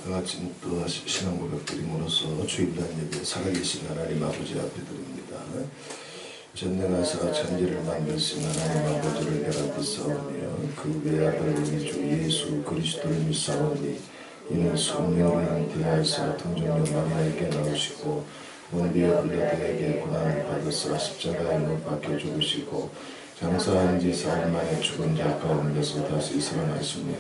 같이 또 신앙 고백 드림으로써 주일날 예배 살아계신 하나님 아버지 앞에 드립니다. 전능하사 천지를 만드신 하나님 아버지를 내가 믿사오며 그 외아들 우리 주 예수 그리스도를 믿사오니 이는 성령을 잉태하여서 동정녀 마리아에게 나오시고 본디오 빌라도에게 고난을 받으사 십자가에 못 박혀 죽으시고 장사한 지 사흘 만에 죽은 자 가운데서 다시 살아나시며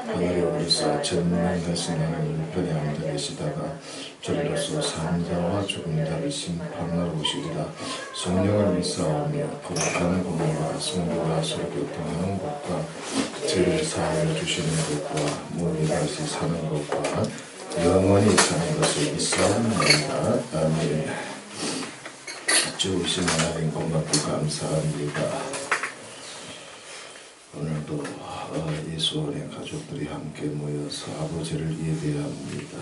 하늘에 오르사 전능하신 하나님 우편에 앉아 계시다가 저리로서 사는 자와 죽은 자를 심판하러 오시리라. 성령을 믿사오며 거룩한 공로와 성도가 서로 교통하는 것과 죄를 사하여 주시는 것과 몸이 다시 사는 것과 영원히 사는 것을 믿사옵나이다. 아멘. 주신 하나님 고맙고 감사합니다. 오늘도 예수원의 가족들이 함께 모여서 아버지를 예배합니다.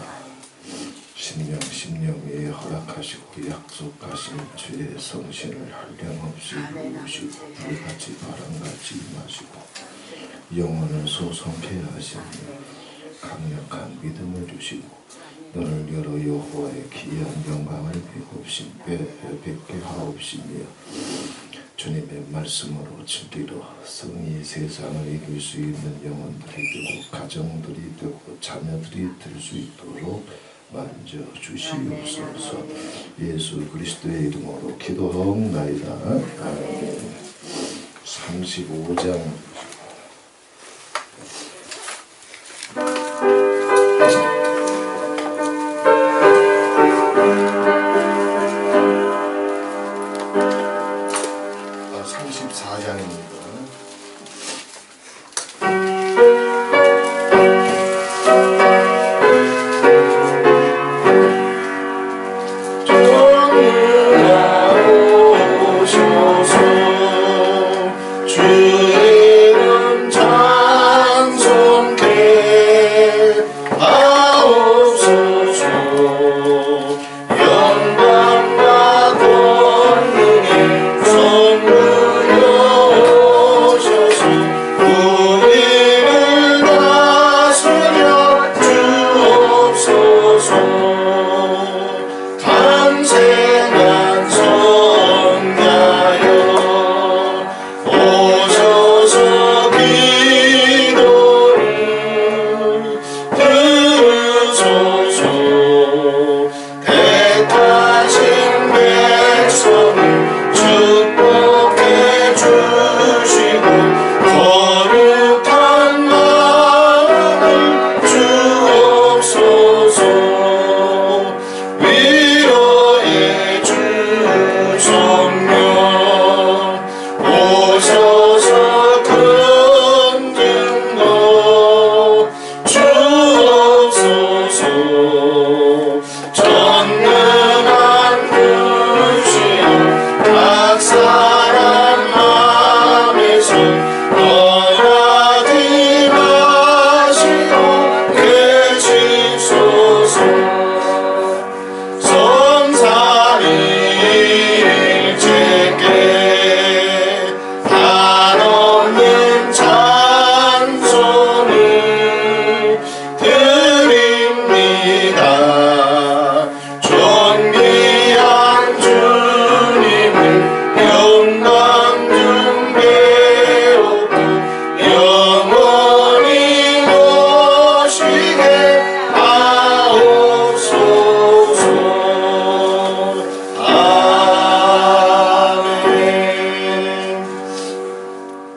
신령에 허락하시고 약속하신 주의 성신을 한량없이 부으시고 불같이 바람같이 임하시고 영혼을 소성케 하시며 강력한 믿음을 주시고 너를 여러 여호와의 귀한 영광을 뵙게 하옵시며 주님의 말씀으로 진리로 성이 세상을 이길 수 있는 영혼들이 되고 가정들이 되고 자녀들이 될 수 있도록 만져 주시옵소서. 예수 그리스도의 이름으로 기도하옵나이다. 아멘. 35장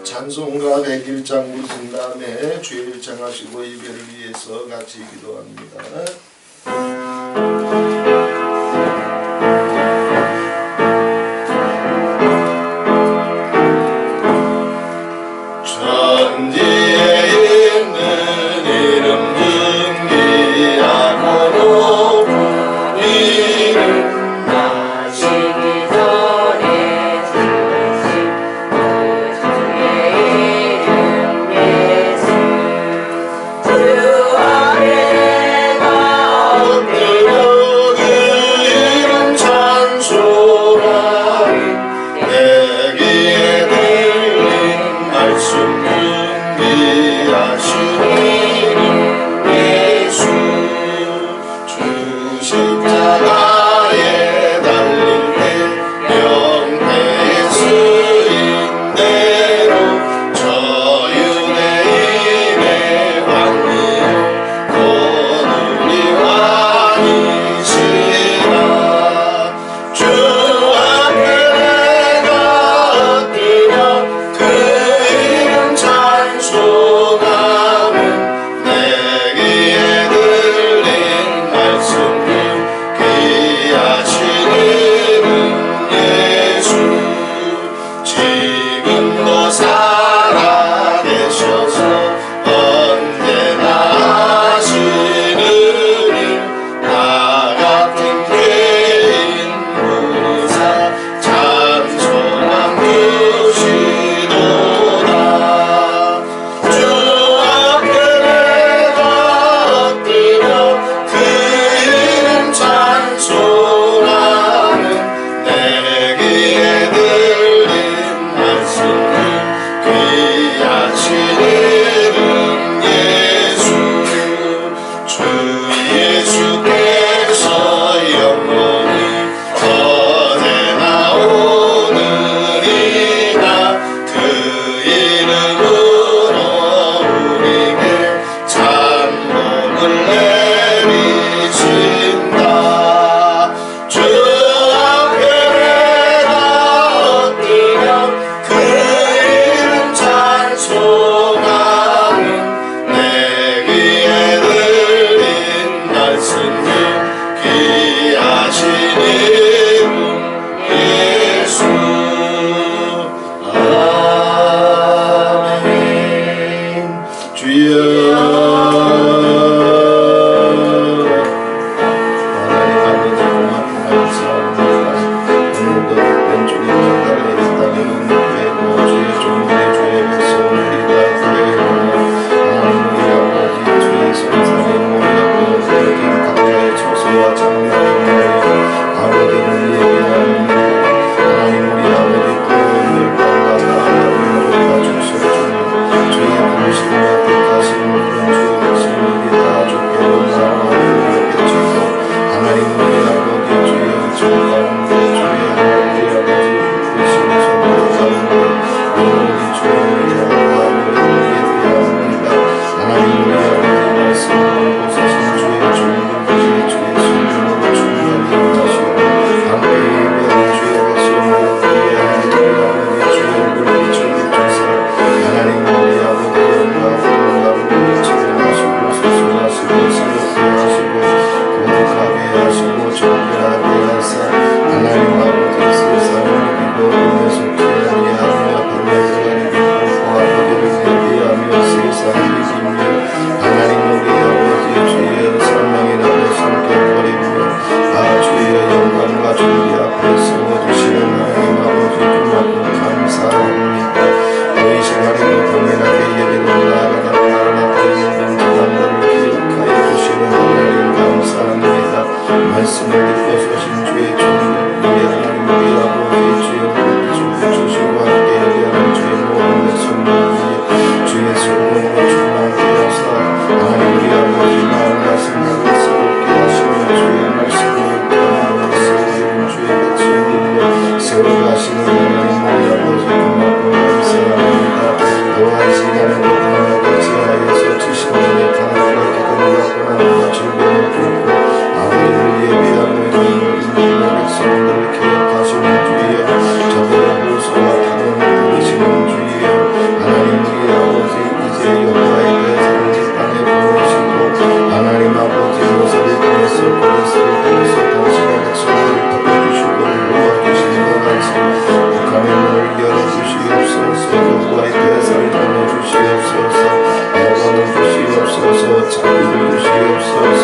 찬송가 101장 부르신 다음에 주일 정하시고 예배를 위해서 같이 기도합니다. 주 안에 나 내리신다. 주 앞에 내가 엎드려 그 이름 찬송하는 내 귀에 들린 말씀이 귀하신 이름 예수. 아멘. 주여 하나님 아버지 고맙고 감사합니다. 오늘도 복된 주님 나라에 이 땅에 은혜고 주의 종들의 주의 백성들이다 그래요. 하나님 우리 아버지 주의 성산에 모여고 드린 각자의 처소와 장막에 모여 아버지를 예배합니다. 하나님 우리 아버지 또 오늘 밤과 나아가는 민족과 족속 중에 주의 부르심과 뜻하신 모든 주의 백성들이 다 주께로 나아가고 깨치고 하나님 우리 아버지 주의 정 가운데 주의 하나님 우리 아버지 부르심의 선물 가운데 영원히 주님을 자랑하고 예배합니다. 하나님 우리 아버지 말씀으로 보사신 주의 종들이 주의 성령으로 충만히 임하시고 함께 예배하는 주의 백성으로 예배하는 우리 아버지 주의 얼굴 빛을 비춰서 하나님 우리 아버지 영광으로 찬양하시고 소송하시고 새롭게 하시고 거룩하게 하시고 정결하게 하사 하나님 아버지 세상을 이기고 은혜 속히 아니하며 반역을 이기고 아버지를 예비하며 세상을 이기며 하나님 우리 아버지 주의 사랑이나 성격 버리며 주의 영광과 존귀 앞에 세워주시는 하나님 아버지 고맙고 감사합니다. 이 시간에도 동일하게 예배로 나아가다 나라나의 모든 재난들을 기억하여 주시는 하나님 감사합니다. 말씀을 듣고 서신 주의 종들 예배하는 우리 아버지 주여 주시고 함께 예배하는 주의 모든 백성들 위해 주의 성령으로 충만케 하사 하나님 우리 아버지 마음 말씀을 새롭게 하시며 주의 말씀을 가운데 세우는 주의 백성들이여 세워가시는 하나님 우리 아버지 고맙고 감사합니다. 또한 시간에도 하나님께 지하에서 주시는 가난과 기도를 받고 하나님과 즐거움을 듣고 아버지를 예배하고 있는 모든 백성들을 기억하시는 주여 저들의 호소와 기도를 들으시는 주여 하나님 우리 아버지 이제 여호와의 대사를 이 땅에 보내시고 하나님 아버지 모세를 통해서 그리스도께서 당신의 백성들을 덮어주시고 도와주시는 것 같이 북한의 문을 열어주시옵소서 여호와의 대사를 보내주시옵소서 영광을 주시옵소서 자비를 주시옵소서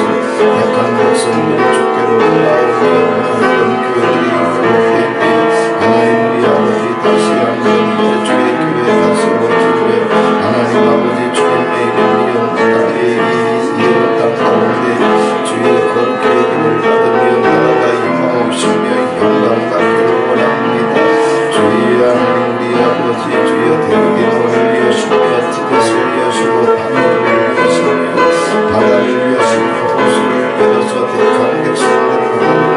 약한 백성들이 주께로 돌아오며 어떤 교회들이 회복되며 하나님 우리 아버지 다시 한번 주의 교회가 세워지며 하나님 아버지 주의 이름이 영원하게 이 땅 가운데 주의 거룩의 이름을 받으며 나라가 임하오시며 영광 받기를 원합니다. 주의 하나님 우리 아버지 주여 대륙의 문을 여시며 티벳을 여시고 하늘을 여시며 바다를 여시며 호수를 열어서 택한 백성들을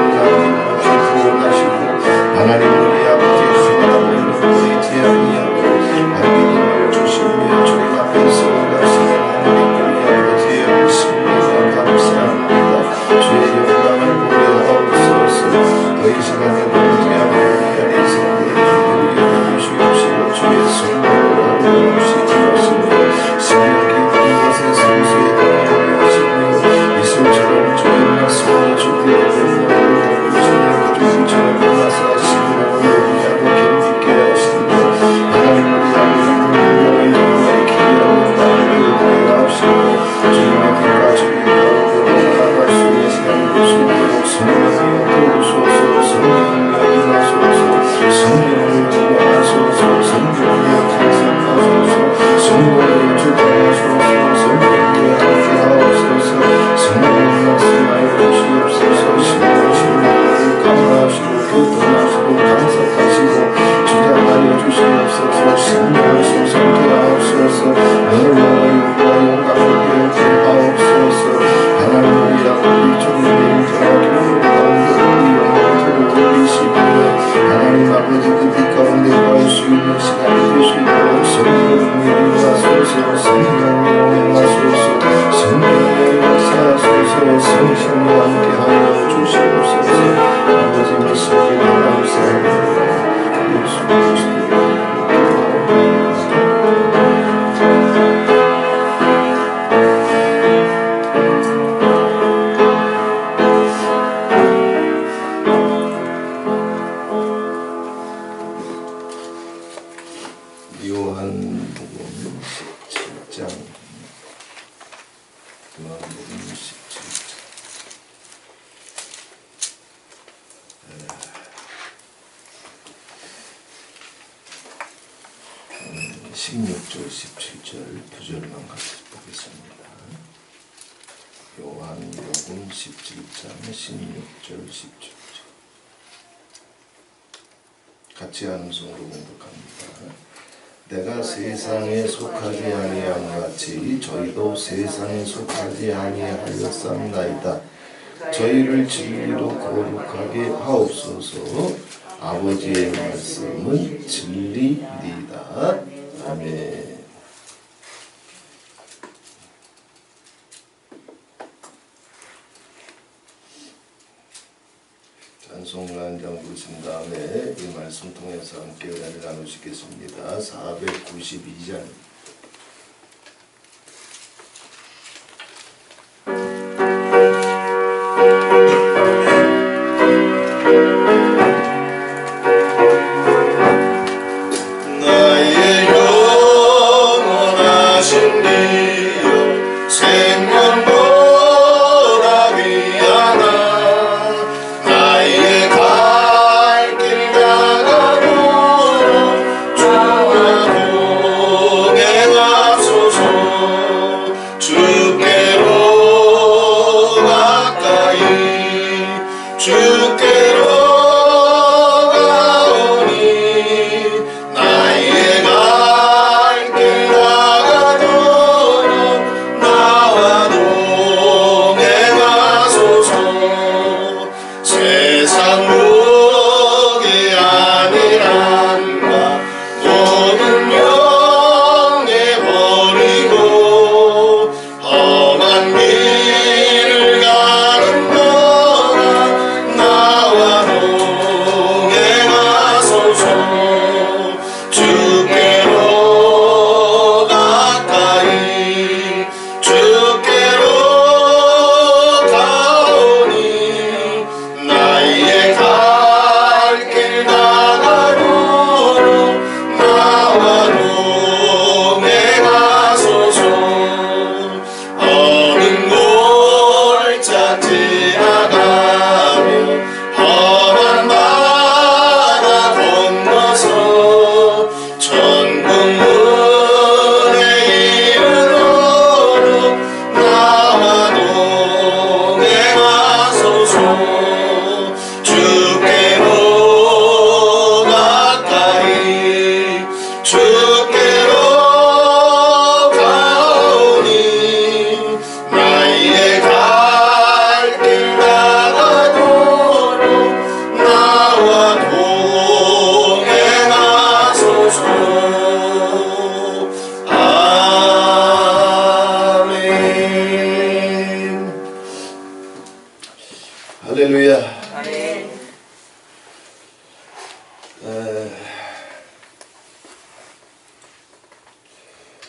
주시옵소서. 성신과 함께하여 주시옵소서. 아버지 믿습니다. 감사합니다. 예수 그리스도 요한복음 17장 16절 17절 두 절만 같이 보겠습니다. 요한복음 17장 16절 17절 같이 하는 성으로 공독합니다. 내가 세상에 속하지 아니함 같이 저희도 세상에 속하지 아니하였사옵나이다. 저희를 진리로 거룩하게 하옵소서. 아버지의 말씀은 진리니이다. 아멘. 찬송을 한 장 부르신 다음에 이 말씀 통해서 함께 은혜를 나누시겠습니다. 492장 할렐루야. 아멘.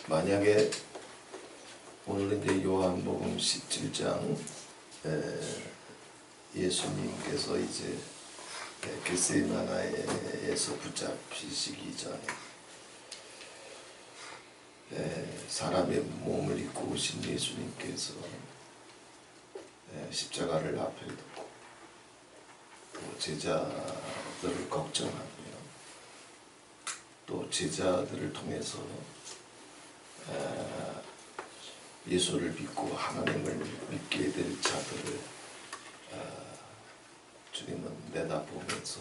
만약에 오늘 이제 요한복음 17장 예수님께서 이제 겟세마나에서 붙잡히시기 전에 사람의 몸을 입고 오신 예수님께서 십자가를 앞에 두고 또 제자들을 걱정하며 또 제자들을 통해서 예수를 믿고 하나님을 믿게 될 자들을 주님은 내다보면서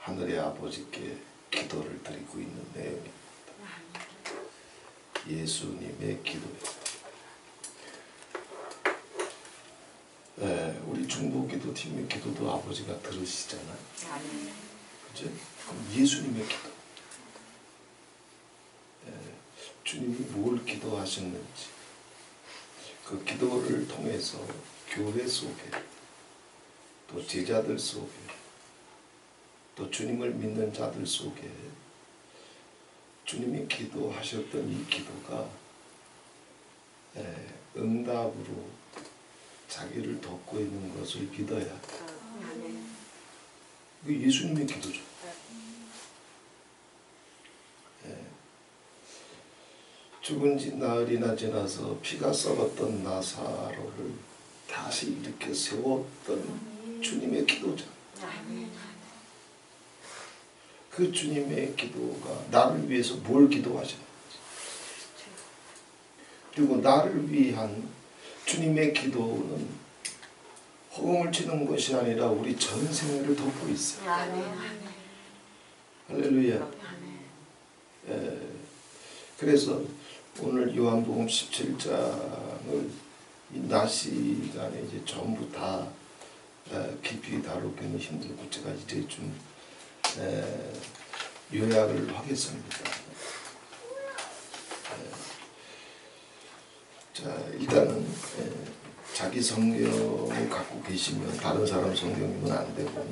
하늘의 아버지께 기도를 드리고 있는 내용입니다. 예수님의 기도입니다. 우리 중보기도팀의 기도도 아버지가 들으시잖아요. 그죠? 그럼 예수님의 기도. 주님이 뭘 기도하셨는지 그 기도를 통해서 교회 속에 또 제자들 속에 또 주님을 믿는 자들 속에 주님이 기도하셨던 이 기도가 응답으로 자기를 돕고 있는 것을 믿어야 그 예수님의 기도죠. 죽은 지 나흘이나 지나서 피가 썩었던 나사로를 다시 이렇게 세웠던 주님의 기도죠. 그 주님의 기도가 나를 위해서 뭘 기도하셨는지, 그리고 나를 위한 주님의 기도는 허공을 치는 것이 아니라 우리 전생을 돕고 있어요. 할렐루야. 그래서 오늘 요한복음 17장을 이 낮 시간에 이제 전부 다 깊이 다루기는 힘들고 제가 이제 좀 요약을 하겠습니다. 자, 일단은 자기 성경을 갖고 계시면 다른 사람 성경이면 안 되고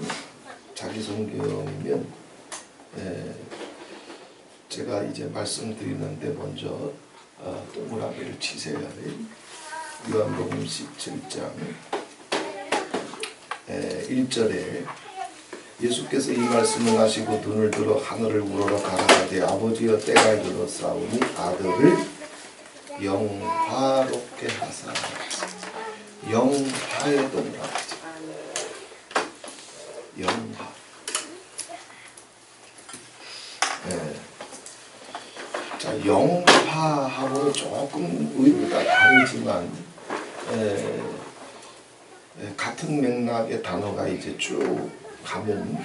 자기 성경이면 제가 이제 말씀드리는데 먼저 동그라미를 치세요. 요한복음 17장 1절에 예수께서 이 말씀을 하시고 눈을 들어 하늘을 우러러 가라사대 아버지여 때가 이르렀사오니 아들을 영화롭게 하사. 영화의 동그라미죠. 영화. 자, 영화하고는 조금 의미가 다르지만 같은 맥락의 단어가 이제 쭉 가면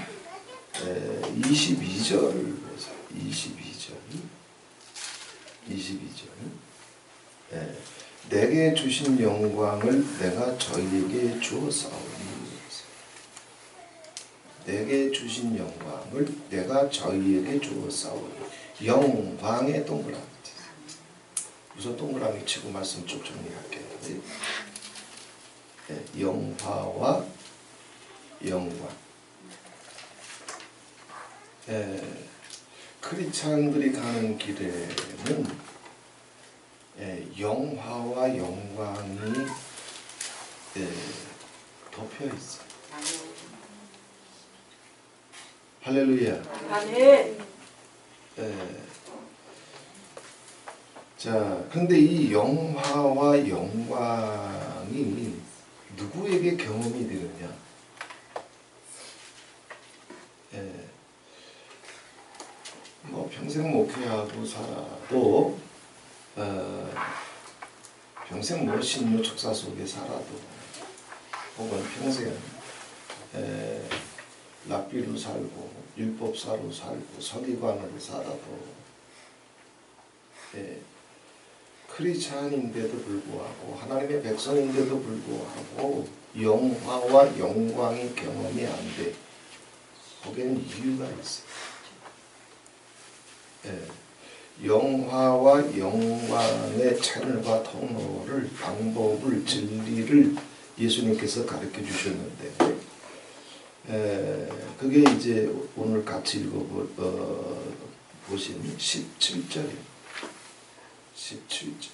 22절 내게 주신 영광을 내가 저희에게 주었사오니. 내게 주신 영광을 내가 저희에게 주었사오니. 영광의 동그라미. 우선 동그라미 치고 말씀 쭉 정리할게요. 영화와 영광. 크리스찬들이 가는 길에는 영화와 영광이 덮여 있어요. 할렐루야. 자, 근데 이 영화와 영광이 누구에게 경험이 되느냐? 뭐 평생 목회하고 살아도 평생 뭐 신료 축사 속에 살아도 혹은 평생 랍비로 살고 율법사로 살고 서기관으로 살아도 크리스찬인데도 불구하고 하나님의 백성인데도 불구하고 영화와 영광이 경험이 안 돼. 거기에는 이유가 있어요. 영화와 영광의 채널과 통로를, 방법을, 진리를 예수님께서 가르쳐 주셨는데 그게 이제 오늘 같이 읽어보신 17절이에요. 17절.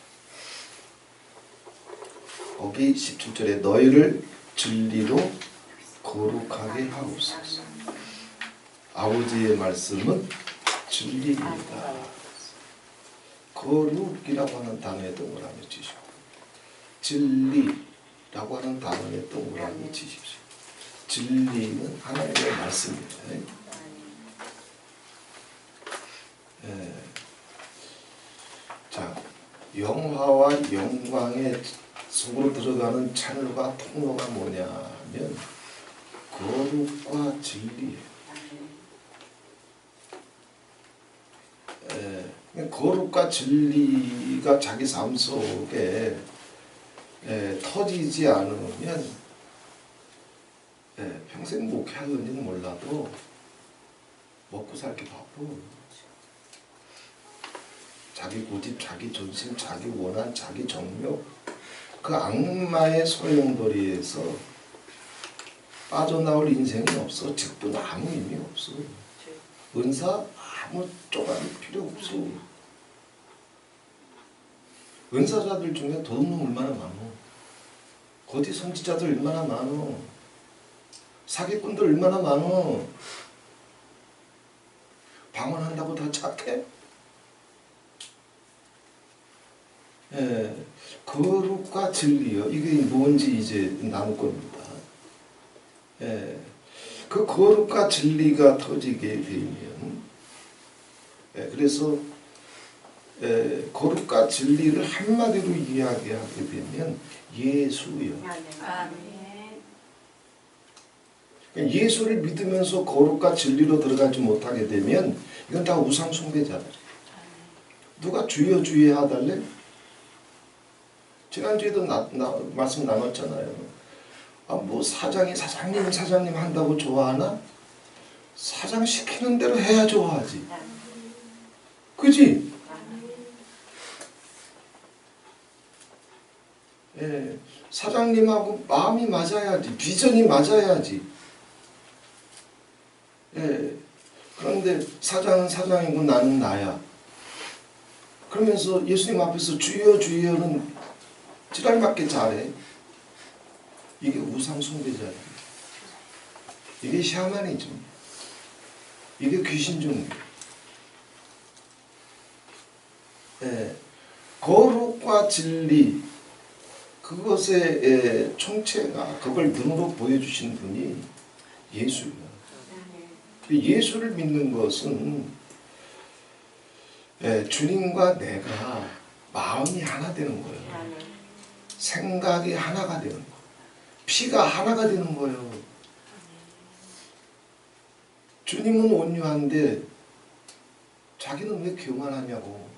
거기 17절에 너희를 진리로 거룩하게 하옵소서. 아버지의 말씀은 진리입니다. 거룩이라고 하는 단어에 동그라미 치시고 진리라고 하는 단어에 동그라미 치십시오. 진리는 하나님의 말씀입니다. 자, 영화와 영광의 속으로 들어가는 찬루가 통로가 뭐냐면 거룩과 진리예요. 거룩과 진리가 자기 삶 속에 터지지 않으면 평생 목회하는지는 몰라도 먹고 살기 바빠. 자기 고집, 자기 존심, 자기 원한, 자기 정욕, 그 악마의 소용돌이에서 빠져나올 인생이 없어. 직분 아무 의미 없어. 은사 아무 쪼가리 필요 없어. 은사자들 중에 도둑놈 얼마나 많어. 거짓 선지자들 얼마나 많어. 사기꾼들 얼마나 많어. 방언한다고 다 착해? 예, 거룩과 진리요. 이게 뭔지 이제 나눌 겁니다. 예, 그 거룩과 진리가 터지게 되면, 예, 그래서 거룩과 진리를 한마디로 이야기하게 되면 예수요. 예수를 믿으면서 거룩과 진리로 들어가지 못하게 되면 이건 다 우상 숭배잖아요. 누가 주여 주여 하달래? 지난주에도 말씀 나눴잖아요. 뭐 사장님 한다고 좋아하나? 사장 시키는 대로 해야 좋아하지. 그지? 예, 사장님하고 마음이 맞아야지. 비전이 맞아야지. 예, 그런데 사장은 사장이고 나는 나야. 그러면서 예수님 앞에서 주여 주여는 지랄맞게 잘해. 이게 우상숭배잖아요. 이게 샤머니즘. 이게 귀신종. 예, 거룩과 진리 그것의 총체가 그걸 눈으로 보여주신 분이 예수예요. 예수를 믿는 것은 주님과 내가 마음이 하나 되는 거예요. 생각이 하나가 되는 거예요. 피가 하나가 되는 거예요. 주님은 온유한데 자기는 왜 교만하냐고.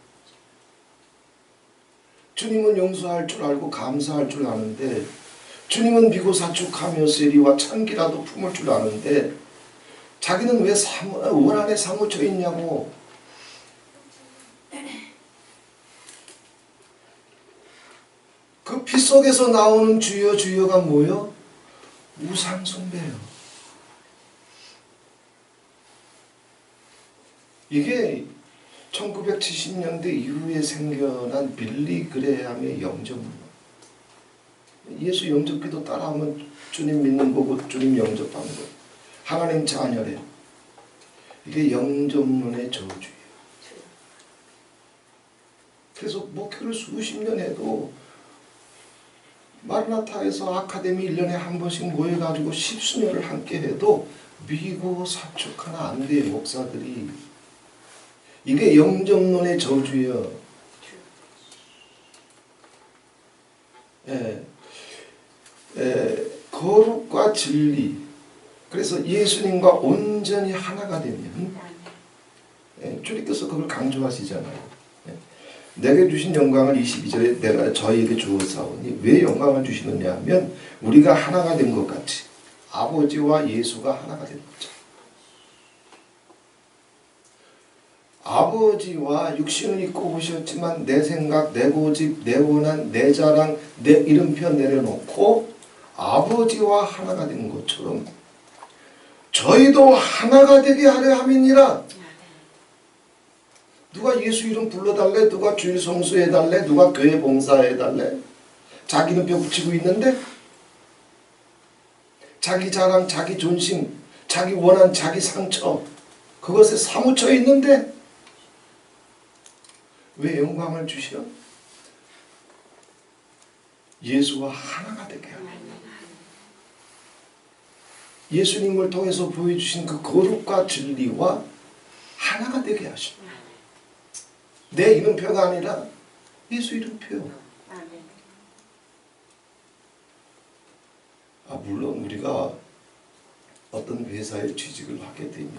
주님은 용서할 줄 알고 감사할 줄 아는데 주님은 미고사축하며 세리와 참기라도 품을 줄 아는데 자기는 왜 원 안에 사무쳐 있냐고. 그 피 속에서 나오는 주여 주여가 뭐요? 우상숭배예요. 이게 1970년대 이후에 생겨난 빌리 그레함의 영접문. 예수 영접기도 따라하면 주님 믿는 거고 주님 영접하는 거. 하나님 자녀래. 이게 영접문의 저주예요. 그래서 목회를 수십 년 해도 마르나타에서 아카데미 1년에 한 번씩 모여가지고 십수년을 함께 해도 미고 사축 하나 안 돼. 목사들이. 이게 영접론의 저주예요. 거룩과 진리. 그래서 예수님과 온전히 하나가 되면 주님께서 그걸 강조하시잖아요. 내게 주신 영광을 22절에 내가 저희에게 주었사오니 왜 영광을 주시느냐 하면 우리가 하나가 된 것 같이 아버지와 예수가 하나가 된 거죠. 아버지와 육신을 입고 오셨지만 내 생각, 내 고집, 내 원한, 내 자랑, 내 이름표 내려놓고 아버지와 하나가 된 것처럼 저희도 하나가 되게 하려 함이니라. 누가 예수 이름 불러달래? 누가 주일 성수해달래? 누가 교회 봉사해달래? 자기 이름표 붙이고 있는데 자기 자랑, 자기 존심, 자기 원한, 자기 상처 그것에 사무쳐 있는데 왜 영광을 주시오? 예수와 하나가 되게 하라. 예수님을 통해서 보여주신 그 거룩과 진리와 하나가 되게 하시오. 내 이름표가 아니라 예수 이름표. 물론 우리가 어떤 회사에 취직을 하게 되면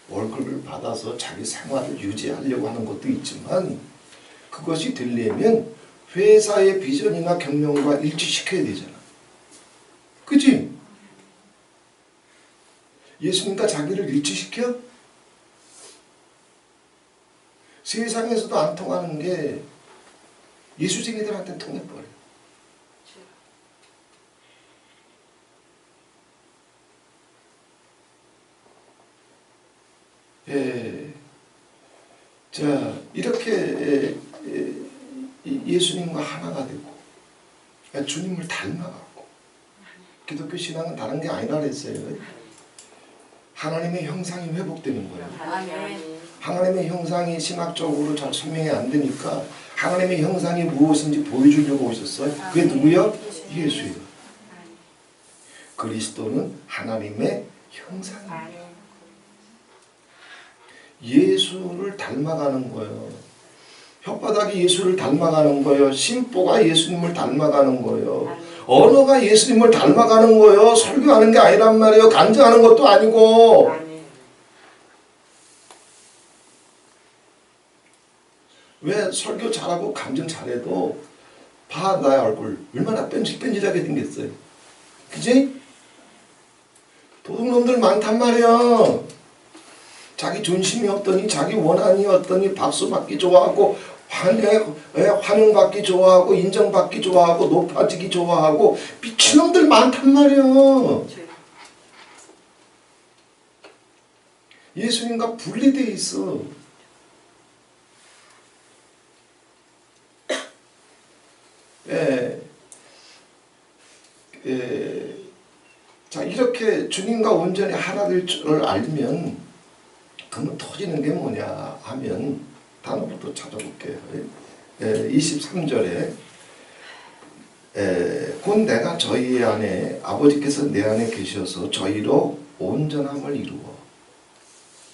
월급을 받아서 자기 생활을 유지하려고 하는 것도 있지만 그것이 되려면 회사의 비전이나 경영과 일치시켜야 되잖아. 그치? 예수님과 자기를 일치시켜? 세상에서도 안 통하는 게 예수쟁이들한테 통해버려. 자, 이렇게 예수님과 하나가 되고 주님을 닮아가고, 기독교 신앙은 다른 게 아니라 그랬어요. 하나님의 형상이 회복되는 거예요. 하나님의 형상이 신학적으로 잘 설명이 안 되니까 하나님의 형상이 무엇인지 보여주려고 오셨어요. 그게 누구요? 예수예요. 그리스도는 하나님의 형상이에요. 예수를 닮아가는 거예요. 혓바닥이 예수를 닮아가는 거예요. 심보가 예수님을 닮아가는 거예요. 언어가 예수님을 닮아가는 거예요. 설교하는 게 아니란 말이에요. 간증하는 것도 아니고. 왜 설교 잘하고 간증 잘해도 봐, 나의 얼굴 얼마나 뺀질뺀질하게 생겼어요. 그지? 도둑놈들 많단 말이야. 자기 존심이 없더니, 자기 원한이 없더니 박수 받기 좋아하고, 환영받기 좋아하고, 인정받기 좋아하고, 높아지기 좋아하고, 미친놈들 많단 말이야. 예수님과 분리되어 있어. 자, 이렇게 주님과 온전히 하나 될 줄을 알면, 그러면 터지는 게 뭐냐 하면, 단어부터 찾아볼게요. 23절에 곧 내가 저희 안에, 아버지께서 내 안에 계셔서 저희로 온전함을 이루어,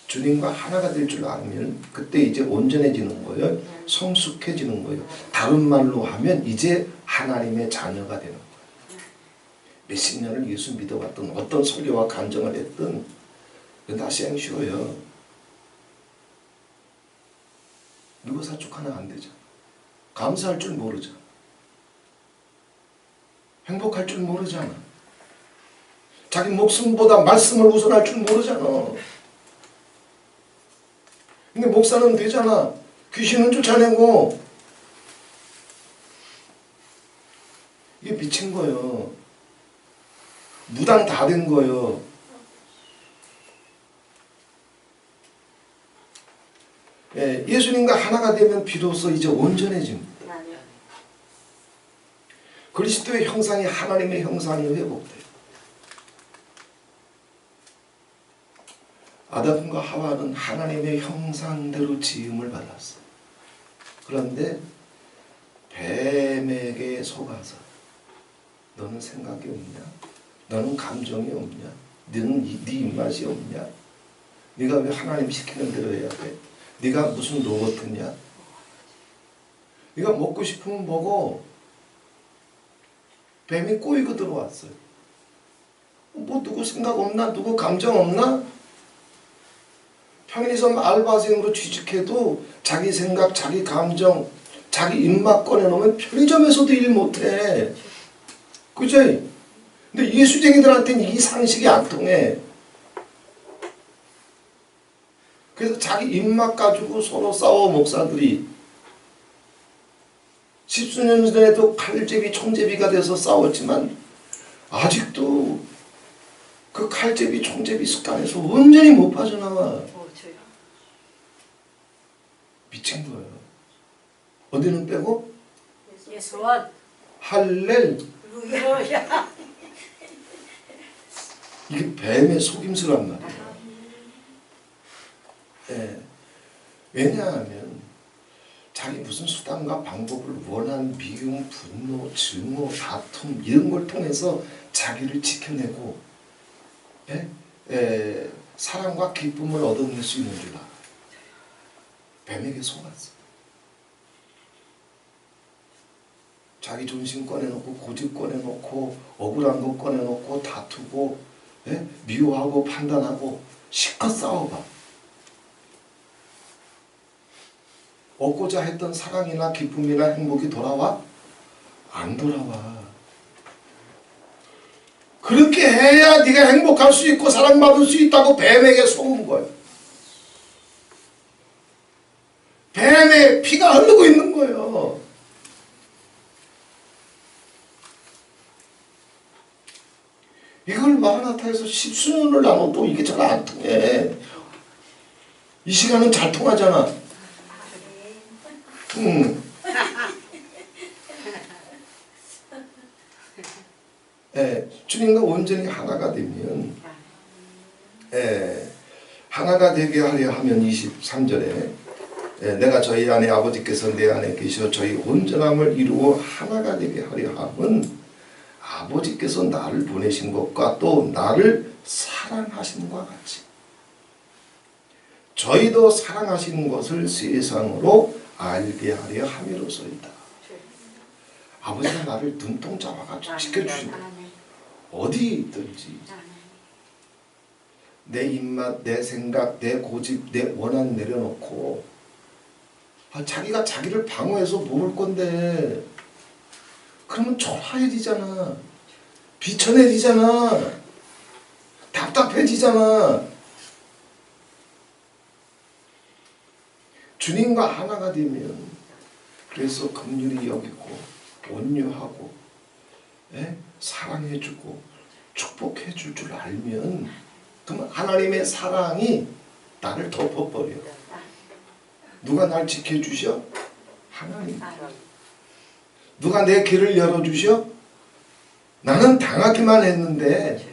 주님과 하나가 될 줄 알면 그때 이제 온전해지는 거예요. 성숙해지는 거예요. 다른 말로 하면 이제 하나님의 자녀가 되는 거예요. 몇십 년을 예수 믿어왔던, 어떤 설교와 간증을 했던, 다 생쇼예요. 누구 사축 하나 안 되죠. 감사할 줄 모르죠. 행복할 줄 모르잖아. 자기 목숨보다 말씀을 우선할 줄 모르잖아. 근데 목사는 되잖아. 귀신은 쫓아내고. 이게 미친 거예요. 무당 다 된 거예요. 예수님과 하나가 되면 비로소 이제 온전해집니다. 그리스도의 형상이 하나님의 형상이 회복돼요. 아담과 하와는 하나님의 형상대로 지음을 받았어. 그런데 뱀에게 속아서, 너는 생각이 없냐? 너는 감정이 없냐? 너는 네 입맛이 없냐? 네가 왜 하나님 시키는 대로 해야 돼? 네가 무슨 로봇이냐? 네가 먹고 싶으면 먹어. 뱀이 꼬이고 들어왔어요. 뭐 누구 생각 없나? 누구 감정 없나? 편의점 알바생으로 취직해도 자기 생각, 자기 감정, 자기 입맛 꺼내놓으면 편의점에서도 일 못해. 그죠? 근데 예수쟁이들한테는 이 상식이 안 통해. 그래서 자기 입맛 가지고 서로 싸워, 목사들이. 십수년 전에도 칼제비, 총제비가 돼서 싸웠지만 아직도 그 칼제비, 총제비 습관에서 온전히 못 빠져나와. 미친 거예요. 어디는 빼고? 예수원. 할렐루야. 이게 뱀의 속임수란 말이에요. 네. 왜냐하면 자기 무슨 수단과 방법을 원한 미움, 분노, 증오, 다툼 이런 걸 통해서 자기를 지켜내고 사랑과 기쁨을 얻어낼 수 있는 줄 알아요. 뱀에게 속았어. 자기 존심 꺼내놓고, 고집 꺼내놓고, 억울한 거 꺼내놓고, 다투고, 미워하고, 판단하고, 실컷 싸워봐. 얻고자 했던 사랑이나 기쁨이나 행복이 돌아와? 안 돌아와. 그렇게 해야 네가 행복할 수 있고 사랑받을 수 있다고 뱀에게 속은 거예요. 뱀의 피가 흐르고 있는 거예요. 이걸 마라나타에서 십수년을 나눠도 이게 잘 안 통해. 이 시간은 잘 통하잖아. 주님과 온전히 하나가 되면, 하나가 되게 하려 하면 23절에 내가 저희 안에 아버지께서 내 안에 계셔 저희 온전함을 이루어 하나가 되게 하려 함은 아버지께서 나를 보내신 것과 또 나를 사랑하심과 같이 저희도 사랑하시는 것을 세상으로 알게 하려 함이로소이다. 아버지가 나를 눈동 잡아가지고 지켜주신다. 어디 있든지 내 입맛, 내 생각, 내 고집, 내 원한 내려놓고 자기가 자기를 방어해서 모를 건데 그러면 초라해지잖아. 비천해지잖아. 답답해지잖아. 주님과 하나가 되면 그래서 긍휼히 여기고 온유하고 사랑해주고 축복해줄 줄 알면 그러면 하나님의 사랑이 나를 덮어버려. 누가 날 지켜주셔? 하나님. 누가 내 길을 열어주셔? 나는 당하기만 했는데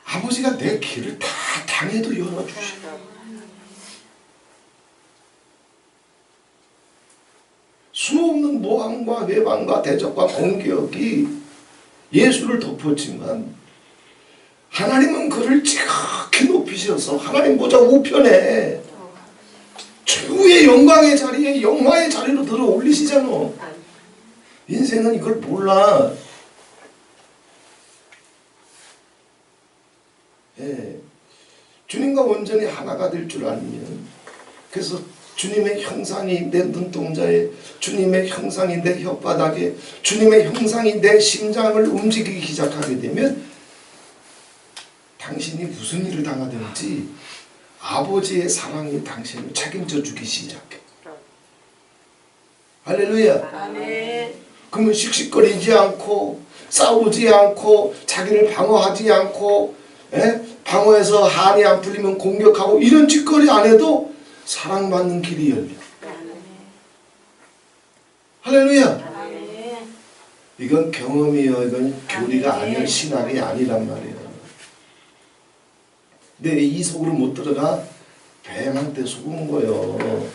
아버지가 내 길을 다 당해도 열어주셔. 수없는 모함과 외방과 대적과 공격이 예수를 덮었지만 하나님은 그를 지극히 높이셔서 하나님 보좌 우편에 최후의 영광의 자리에 영화의 자리로 들어 올리시잖아. 인생은 이걸 몰라. 주님과 온전히 하나가 될 줄 알면 그래서 주님의 형상이 내 눈동자에 주님의 형상이 내 혓바닥에 주님의 형상이 내 심장을 움직이기 시작하게 되면 당신이 무슨 일을 당하든지 아버지의 사랑이 당신을 책임져 주기 시작해. 할렐루야. 아멘. 그러면 씩씩거리지 않고 싸우지 않고 자기를 방어하지 않고 방어해서 한이 안 풀리면 공격하고 이런 짓거리 안 해도 사랑받는 길이 열려. 할렐루야. 아멘. 이건 경험이요. 이건 교리가 아니야. 신학이 아니란 말이야. 근데 이 속으로 못 들어가? 뱀한테 속은 거요.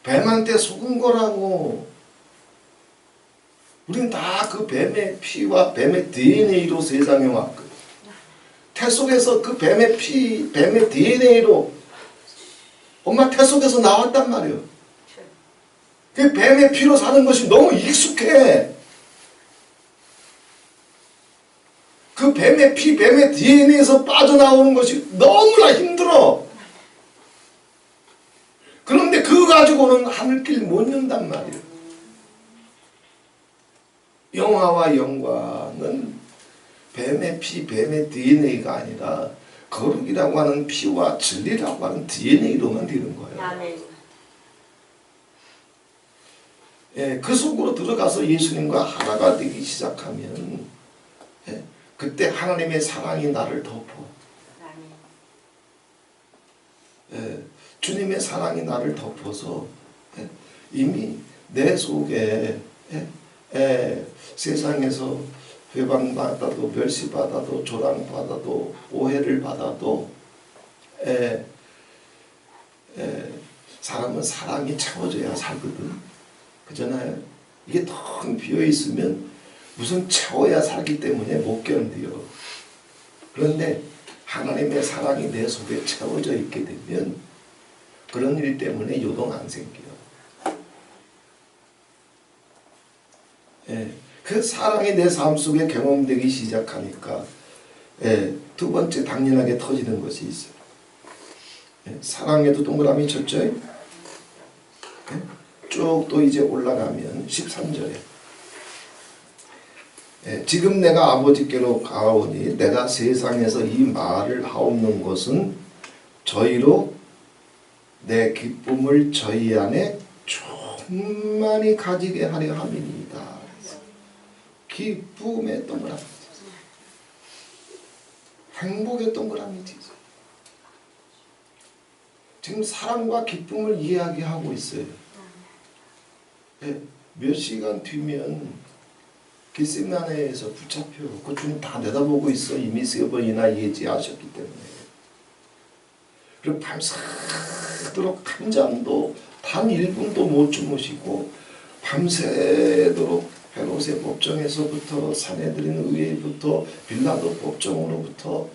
뱀한테 속은 거라고. 우린 다 그 뱀의 피와 뱀의 DNA로 세상에 왔거든. 태 속에서 그 뱀의 피, 뱀의 DNA로 엄마 태 속에서 나왔단 말이에요. 그 뱀의 피로 사는 것이 너무 익숙해. 그 뱀의 피, 뱀의 DNA에서 빠져나오는 것이 너무나 힘들어. 그런데 그거 가지고는 하늘길 못 연단 말이에요. 영화와 영광은 뱀의 피, 뱀의 DNA가 아니라 거룩이라고 하는 피와 진리라고 하는 DNA로만 되는 거예요. 아멘. 그 속으로 들어가서 예수님과 하나가 되기 시작하면 그때 하나님의 사랑이 나를 덮어. 주님의 사랑이 나를 덮어서 이미 내 속에 세상에서 회방받아도 멸시받아도 조랑받아도 오해를 받아도 사람은 사랑이 채워져야 살거든. 그잖아요. 이게 텅 비어있으면 무슨 채워야 살기 때문에 못 견뎌요. 그런데 하나님의 사랑이 내 속에 채워져 있게 되면 그런 일 때문에 요동 안 생겨요. 그 사랑이 내 삶 속에 경험되기 시작하니까 두 번째 당연하게 터지는 것이 있어요. 사랑에도 동그라미 쳤죠? 쭉 또 이제 올라가면 13절에 지금 내가 아버지께로 가오니 내가 세상에서 이 말을 하옵는 것은 저희로 내 기쁨을 저희 안에 충만히 가지게 하려 함이니이다. 기쁨의 동그라미. 행복했던 거랍니다. 지금 사랑과 기쁨을 이야기하고 있어요. 네, 몇 시간 뒤면 겟세마네에서 붙잡혀 그 주님 다 내다보고 있어. 이미 3번이나 예지하셨기 때문에. 그리고 밤새도록 한 잠도 단 1분도 못 주무시고 밤새도록 헤롯의 법정에서부터 사내들인 의회부터 빌라도 법정으로부터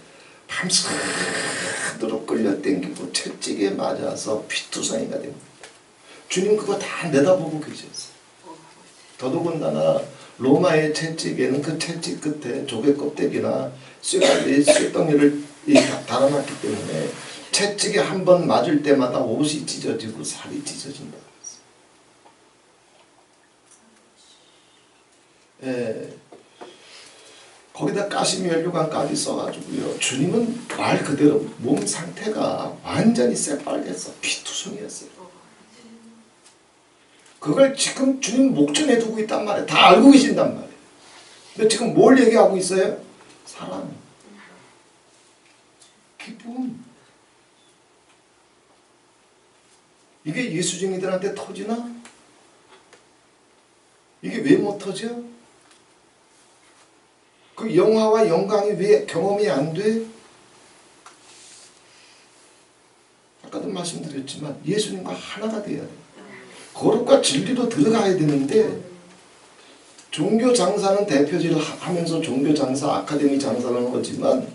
밤새도록 끌려당기고 채찍에 맞아서 피투성이가 됩니다. 주님 그거 다 내다보고 계셨어요. 더더군다나 로마의 채찍에는 그 채찍 끝에 조개 껍데기나 쇠덩이를 달아놨기 때문에 채찍에 한 번 맞을 때마다 옷이 찢어지고 살이 찢어진다. 예, 거기다 가시면류관까지 써가지고요. 주님은 말 그대로 몸 상태가 완전히 새빨개서 피투성이었어요. 그걸 지금 주님 목전에 두고 있단 말이에요. 다 알고 계신단 말이에요. 근데 지금 뭘 얘기하고 있어요? 사랑, 기쁨. 이게 예수쟁이들한테 터지나? 이게 왜 못 터져? 그 영화와 영광이 왜 경험이 안 돼? 아까도 말씀드렸지만 예수님과 하나가 돼야 돼. 거룩과 진리로 들어가야 되는데 종교 장사는 대표질을 하면서 종교 장사, 아카데미 장사는 하지만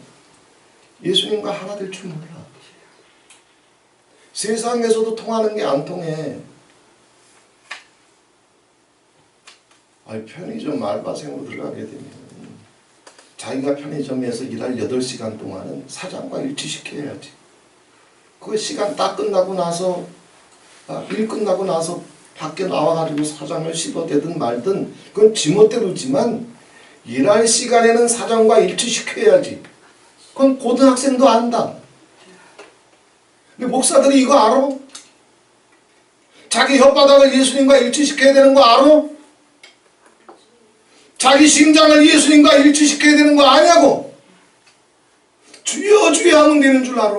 예수님과 하나 될 줄 몰라. 세상에서도 통하는 게 안 통해. 아니, 편의점 알바생으로 들어가게 되면 자기가 편의점에서 일할 8시간 동안은 사장과 일치시켜야지. 그 시간 딱 끝나고 나서 일 끝나고 나서 밖에 나와가지고 사장을 씹어대든 말든 그건 지멋대로지만 일할 시간에는 사장과 일치시켜야지. 그건 고등학생도 안다. 근데 목사들이 이거 알아? 자기 혓바닥을 예수님과 일치시켜야 되는 거 알아? 자기 심장을 예수님과 일치시켜야 되는 거 아냐고? 주여 주여 하면 되는 줄 알아.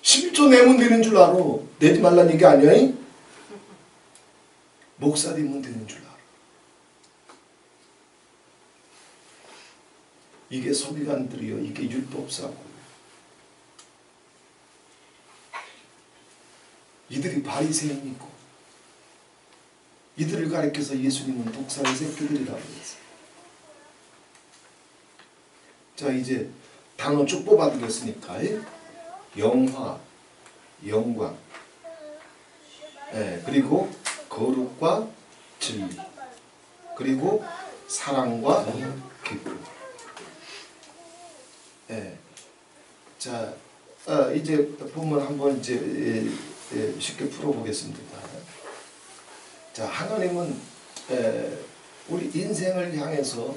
10조 내면 되는 줄 알아. 내지 말란 얘기 아니야? 목사 되면 되는 줄 알아. 이게 서기관들이요. 이게 율법사고. 이들이 바리새인이고 이들을 가리켜서 예수님은 독사의 새끼들이라고 했어요. 자, 이제 단어 쭉 뽑아드렸으니까 영화, 영광, 그리고 거룩과 진리, 그리고 사랑과 기쁨. 자, 이제 본문 한번 이제 쉽게 풀어보겠습니다. 자, 하나님은 우리 인생을 향해서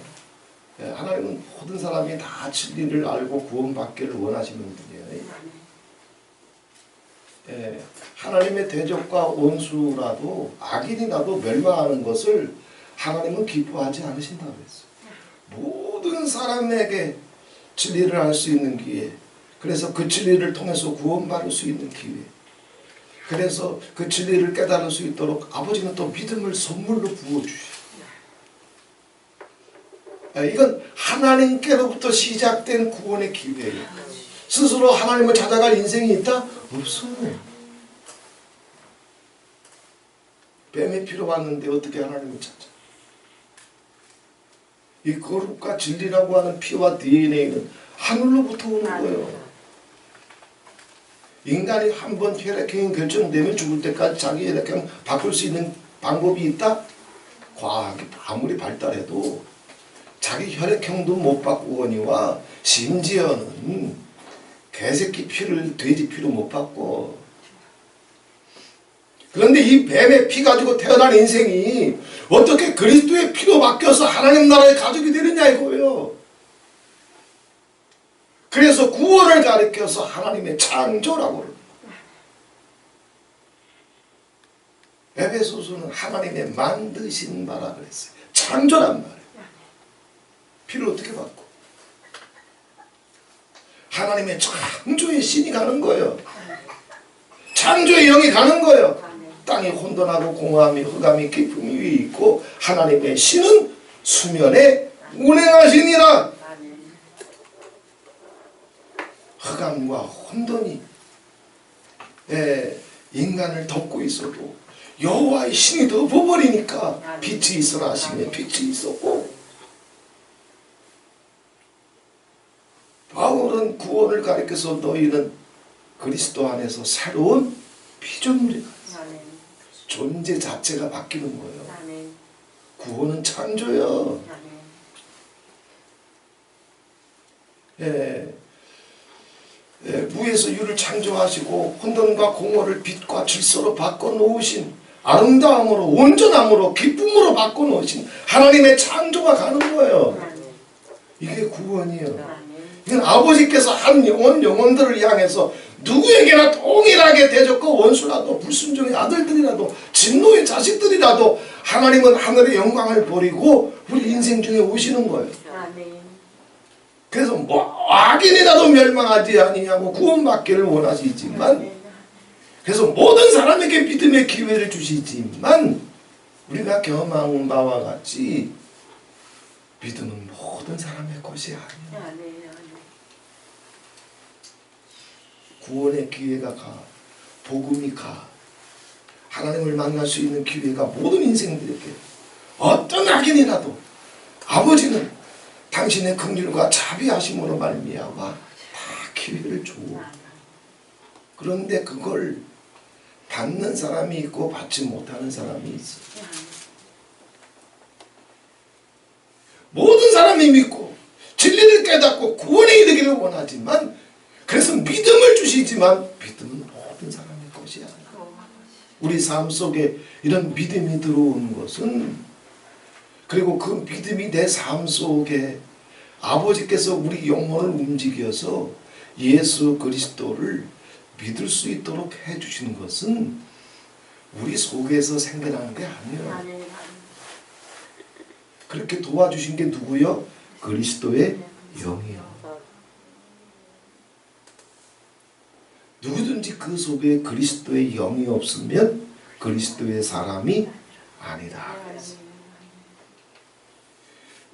하나님은 모든 사람이 다 진리를 알고 구원받기를 원하시는 분이에요. 하나님의 대적과 원수라도 악인이라도 멸망하는 것을 하나님은 기뻐하지 않으신다고 했어요. 모든 사람에게 진리를 알 수 있는 기회, 그래서 그 진리를 통해서 구원받을 수 있는 기회, 그래서 그 진리를 깨달을 수 있도록 아버지는 또 믿음을 선물로 부어주셔요. 이건 하나님께로부터 시작된 구원의 기회예요. 스스로 하나님을 찾아갈 인생이 있다? 없어요. 뱀의 피로 왔는데 어떻게 하나님을 찾아? 이 거룩과 진리라고 하는 피와 DNA는 하늘로부터 오는 거예요. 인간이 한번 혈액형이 결정되면 죽을 때까지 자기 혈액형 바꿀 수 있는 방법이 있다? 과학이 아무리 발달해도 자기 혈액형도 못 바꾸거니와 심지어는 개새끼 피를 돼지 피로 못 바꿔. 그런데 이 뱀의 피 가지고 태어난 인생이 어떻게 그리스도의 피로 바뀌어서 하나님 나라의 가족이 되느냐 이거예요. 그래서 구원을 가리켜서 하나님의 창조라고 그래요. 에베소서는 하나님의 만드신 바라 그랬어요. 창조란 말이에요. 피를 어떻게 바꿔? 하나님의 창조의 신이 가는 거예요. 창조의 영이 가는 거예요. 땅이 혼돈하고 공허함이 흑암이 깊음이 위에 있고 하나님의 신은 수면에 운행하시니라. 흑암과 혼돈이 인간을 덮고 있어도 여호와의 신이 덮어버리니까 빛이 있으라 하시면 빛이 있었고, 바울은 구원을 가리켜서 너희는 그리스도 안에서 새로운 피조물이다. 존재 자체가 바뀌는 거예요. 구원은 창조예요. 무에서 유를 창조하시고 혼돈과 공허를 빛과 질서로 바꿔놓으신, 아름다움으로 온전함으로 기쁨으로 바꿔놓으신 하나님의 창조가 가는 거예요. 이게 구원이에요. 이건 아버지께서 한 영혼들을 향해서 누구에게나 동일하게 대적고 원수라도 불순종의 아들들이라도 진노의 자식들이라도 하나님은 하늘의 영광을 버리고 우리 인생 중에 오시는 거예요. 그래서 악인이라도 멸망하지 아니냐고 구원받기를 원하시지만, 그래서 모든 사람에게 믿음의 기회를 주시지만 우리가 경험한 바와 같이 믿음은 모든 사람의 것이 아니에요. 구원의 기회가 가, 복음이 가, 하나님을 만날 수 있는 기회가 모든 인생들에게, 어떤 악인이라도 아버지는 당신의 긍휼과 자비하심으로 말미암아 다 기회를 줘. 그런데 그걸 받는 사람이 있고 받지 못하는 사람이 있어. 모든 사람이 믿고 진리를 깨닫고 구원에 이르기를 원하지만, 그래서 믿음을 주시지만 믿음은 모든 사람의 것이 아니야. 우리 삶 속에 이런 믿음이 들어오는 것은, 그리고 그 믿음이 내 삶 속에 아버지께서 우리 영혼을 움직여서 예수 그리스도를 믿을 수 있도록 해주시는 것은 우리 속에서 생겨나는 게 아니에요. 그렇게 도와주신 게 누구요? 그리스도의 영이요. 누구든지 그 속에 그리스도의 영이 없으면 그리스도의 사람이 아니다.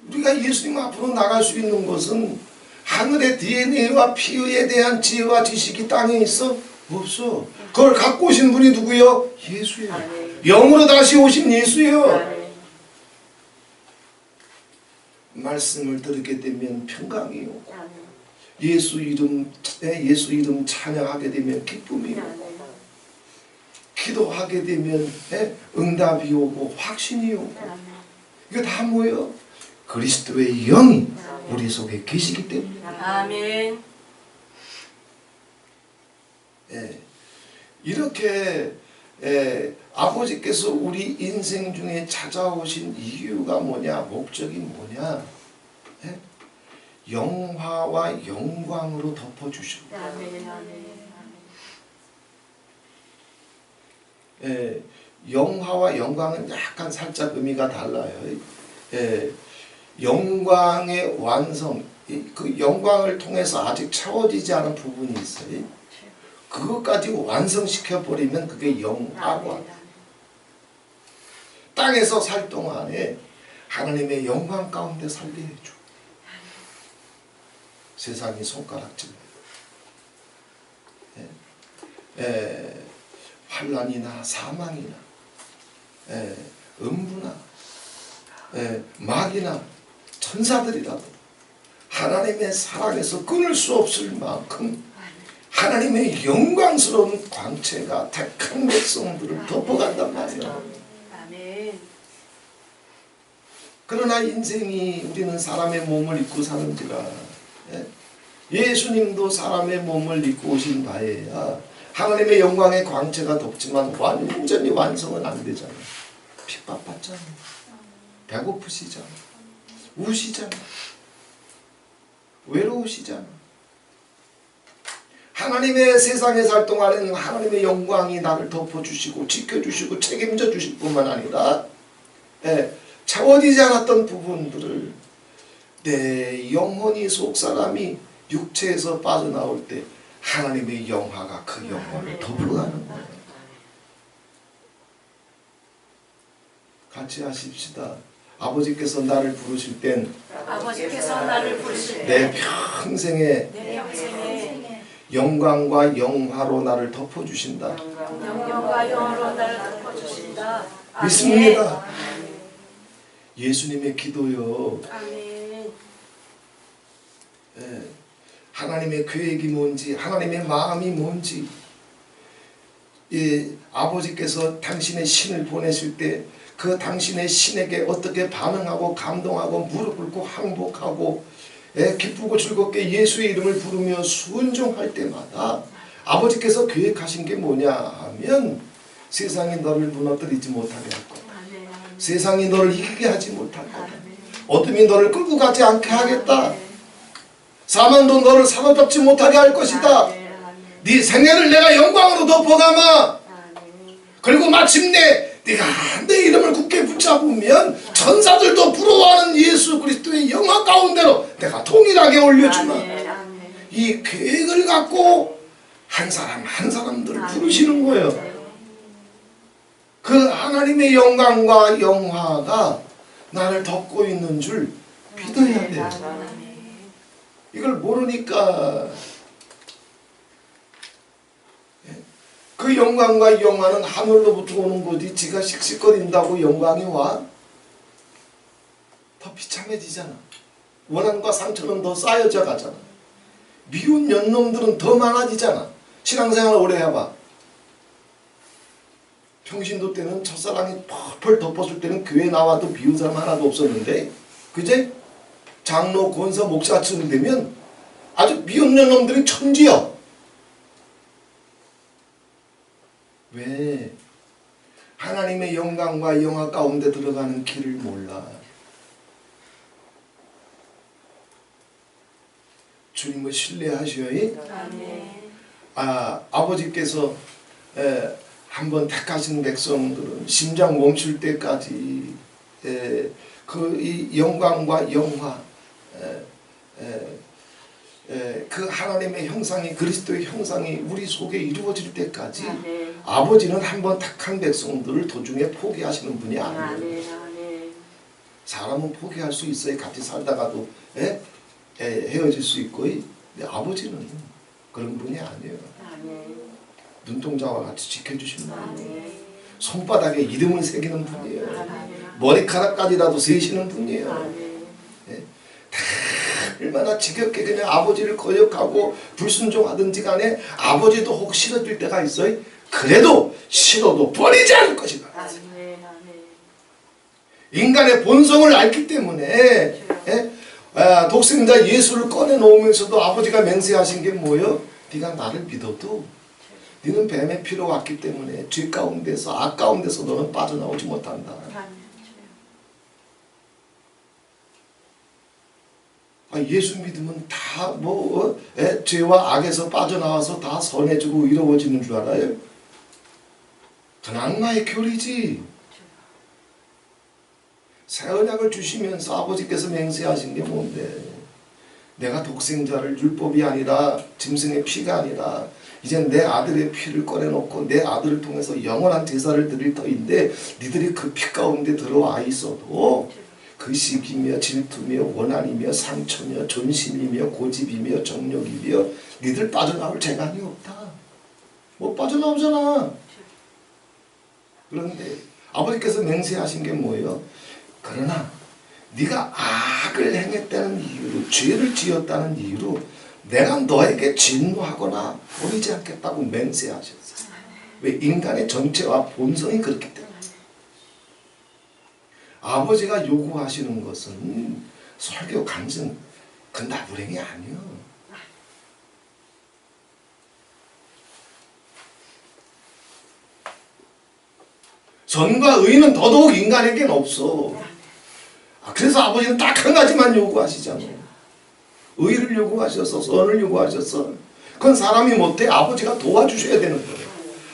우리가 예수님 앞으로 나갈 수 있는 것은 하늘의 DNA와 피에 대한 지혜와 지식이 땅에 있어? 없어. 그걸 갖고 오신 분이 누구요? 예수예요. 영으로 다시 오신 예수예요. 말씀을 들게 되면 평강이 오고, 예수 이름 찬양하게 되면 기쁨이 오고, 기도하게 되면 응답이 오고 확신이 오고, 이거 다 뭐예요? 그리스도의 영이 우리 속에 계시기 때문에. 아멘. 이렇게 아버지께서 우리 인생 중에 찾아오신 이유가 뭐냐, 목적이 뭐냐, 영화와 영광으로 덮어주시고, 영화와 영광은 약간 살짝 의미가 달라요. 영광의 완성, 그 영광을 통해서 아직 채워지지 않은 부분이 있어요. 그것까지 완성시켜버리면 그게 영화가, 땅에서 살 동안에 하나님의 영광 가운데 살게 해줘. 세상이 손가락질입니다. 환난이나 사망이나 음부나 마귀나 천사들이라도 하나님의 사랑에서 끊을 수 없을 만큼 하나님의 영광스러운 광채가 택한 백성들을 덮어간단 말이에요. 그러나 인생이, 우리는 사람의 몸을 입고 사는지라, 예수님도 사람의 몸을 입고 오신 바에야 하나님의 영광의 광채가 덮지만 완전히 완성은 안 되잖아. 핍박받잖아. 배고프시잖아. 우시잖아. 외로우시잖아. 하나님의 세상에 살 동안에는 하나님의 영광이 나를 덮어주시고 지켜주시고 책임져 주실 뿐만 아니라 채워지지 않았던 부분들을 내 영혼이 속사람이 육체에서 빠져나올 때 하나님의 영화가 그 영혼을 덮어가는 거예요. 같이 하십시다. 아버지께서 나를 부르실 땐 내 평생에 영광과 영화로 나를 덮어주신다. 믿습니다. 예수님의 기도요. 하나님의 계획이 뭔지, 하나님의 마음이 뭔지, 아버지께서 당신의 신을 보내실 때 그 당신의 신에게 어떻게 반응하고 감동하고 무릎 꿇고 항복하고 기쁘고 즐겁게 예수의 이름을 부르며 순종할 때마다 아버지께서 계획하신 게 뭐냐 하면 세상이 너를 무너뜨리지 못하게 할 거다. 세상이 너를 이기게 하지 못할 거다. 어둠이 너를 끌고 가지 않게 하겠다. 사망도 너를 사로잡지 못하게 할 것이다. 네 생애를 내가 영광으로 덮어가마. 그리고 마침내 네가 내 이름을 굳게 붙잡으면 천사들도 부러워하는 예수 그리스도의 영화 가운데로 내가 동일하게 올려주마. 이 계획을 갖고 한 사람 한 사람들을 부르시는 거예요. 그 하나님의 영광과 영화가 나를 덮고 있는 줄 믿어야 돼요. 이걸 모르니까 그 영광과 영화는 하늘로부터 오는 거지 지가 씩씩거린다고 영광이 와? 더 비참해지잖아. 원한과 상처는 더 쌓여져 가잖아. 미운 년놈들은 더 많아지잖아. 신앙생활 오래 해봐. 평신도 때는 첫사랑이 펄펄 덮었을 때는 교회 나와도 미운 사람 하나도 없었는데 그제? 장로, 권사, 목사쯤 되면 아주 미운 년놈들이 천지야. 왜? 하나님의 영광과 영화 가운데 들어가는 길을 몰라. 주님을 신뢰하셔야. 아버지께서 한번 택하신 백성들은 심장 멈출 때까지 그 이 영광과 영화 그 하나님의 형상이 그리스도의 형상이 우리 속에 이루어질 때까지 아버지는 한번 택한 백성들을 도중에 포기하시는 분이 아니에요. 사람은 포기할 수 있어요. 같이 살다가도 헤어질 수 있고. 근데 아버지는 그런 분이 아니에요. 눈동자와 같이 지켜주시는 분이에요. 손바닥에 이름을 새기는 분이에요. 머리카락까지라도 세시는 분이에요. 얼마나 지겹게 그냥 아버지를 거역하고 불순종하든지 간에 아버지도 혹 싫어질 때가 있어요. 그래도 싫어도 버리지 않을 것이다. 인간의 본성을 알기 때문에 독생자 예수를 꺼내놓으면서도 아버지가 맹세하신 게 뭐예요? 네가 나를 믿어도 너는 뱀의 피로 왔기 때문에 죄 가운데서 악 가운데서 너는 빠져나오지 못한다. 예수 믿으면 다 죄와 악에서 빠져나와서 다 선해지고 이루어지는 줄 알아요? 그건 악마의 교리지. 새 언약을 주시면서 아버지께서 맹세하신 게 뭔데? 내가 독생자를 율법이 아니라 짐승의 피가 아니라 이제 내 아들의 피를 꺼내놓고 내 아들을 통해서 영원한 제사를 드릴 터인데 니들이 그 피 가운데 들어와 있어도 그 시기며 질투며 원한이며 상처며 존심이며 고집이며 정욕이며 니들 빠져나올 재간이 없다. 못 빠져나오잖아. 그런데 아버지께서 맹세하신 게 뭐예요? 그러나 네가 악을 행했다는 이유로 죄를 지었다는 이유로 내가 너에게 진노하거나 버리지 않겠다고 맹세하셨어요. 왜? 인간의 정체와 본성이 그렇기 때문에. 아버지가 요구하시는 것은 설교 간증 그 나부랭이 아니요. 선과 의는 더더욱 인간에겐 없어. 그래서 아버지는 딱 한 가지만 요구하시잖아요. 의를 요구하셔서 선을 요구하셔서 그건 사람이 못해. 아버지가 도와주셔야 되는 거예요.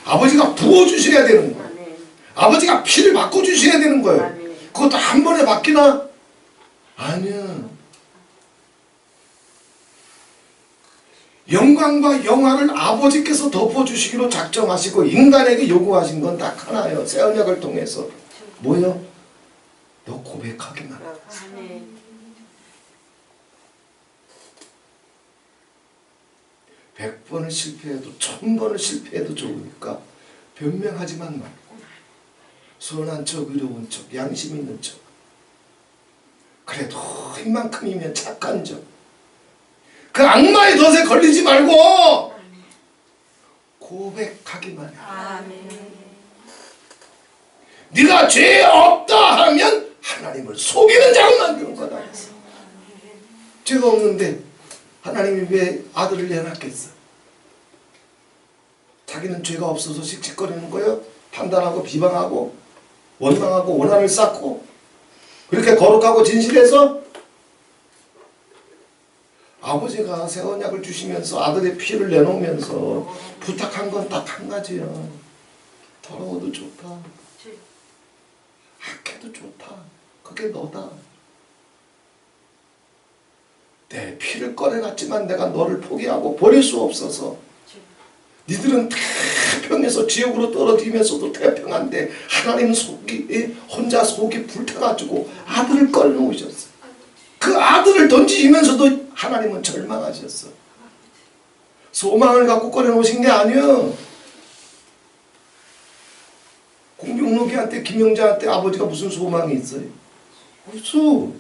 아버지가 부어주셔야 되는 거예요. 아버지가 피를 바꿔주셔야 되는 거예요. 그것도 한 번에 바뀌나? 아니야. 영광과 영화를 아버지께서 덮어주시기로 작정하시고 인간에게 요구하신 건 딱 하나예요. 새 언약을 통해서 뭐요? 너 고백하기만 해. 100번을 실패해도 1000번을 실패해도 좋으니까 변명하지만 말고 선한 척, 의로운 척, 양심 있는 척, 그래도 이만큼이면 착한 척, 그 악마의 덫에 걸리지 말고 고백하기만 해. 네가 죄 없다 하면 하나님을 속이는 자로 만드는 거다. 죄가 없는데 하나님이 왜 아들을 내놨겠어? 자기는 죄가 없어서 씩씩거리는 거예요? 판단하고 비방하고 원망하고 원한을 쌓고 그렇게 거룩하고 진실해서 아버지가 새 언약을 주시면서 아들의 피를 내놓으면서 부탁한 건 딱 한 가지야. 더러워도 좋다. 악해도 좋다. 그게 너다. 내 피를 꺼내놨지만 내가 너를 포기하고 버릴 수 없어서 니들은 태평해서 지옥으로 떨어지면서도 태평한데 하나님 속이 혼자 속이 불타가지고 아들을 꺼내놓으셨어. 그 아들을 던지시면서도 하나님은 절망하셨어. 소망을 갖고 꺼내놓으신 게 아니에요. 공중록이한테 김영자한테 아버지가 무슨 소망이 있어요? 없어.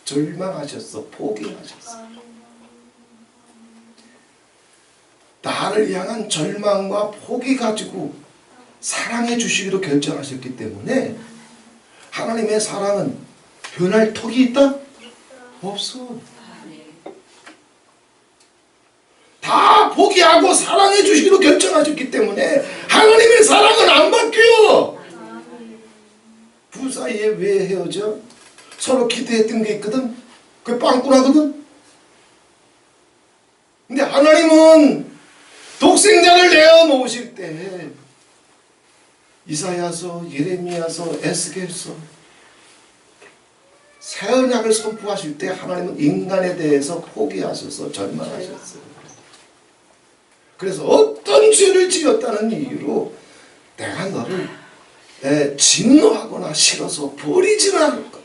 절망하셨어. 포기하셨어. 나를 향한 절망과 포기 가지고 사랑해 주시기로 결정하셨기 때문에 하나님의 사랑은 변할 턱이 있다? 없어. 다 포기하고 사랑해 주시기로 결정하셨기 때문에 하나님의 사랑은 안 바뀌어. 부부 사이에 왜 헤어져? 서로 기대했던 게 있거든. 그게 빵꾸나거든. 근데 하나님은 독생자를 내어놓으실 때 이사야서, 예레미야서, 에스겔서 새 언약을 선포하실 때 하나님은 인간에 대해서 포기하셔서 절망하셨어요. 그래서 어떤 죄를 지었다는 이유로 내가 너를 진노하거나 싫어서 버리지는 않을 거다.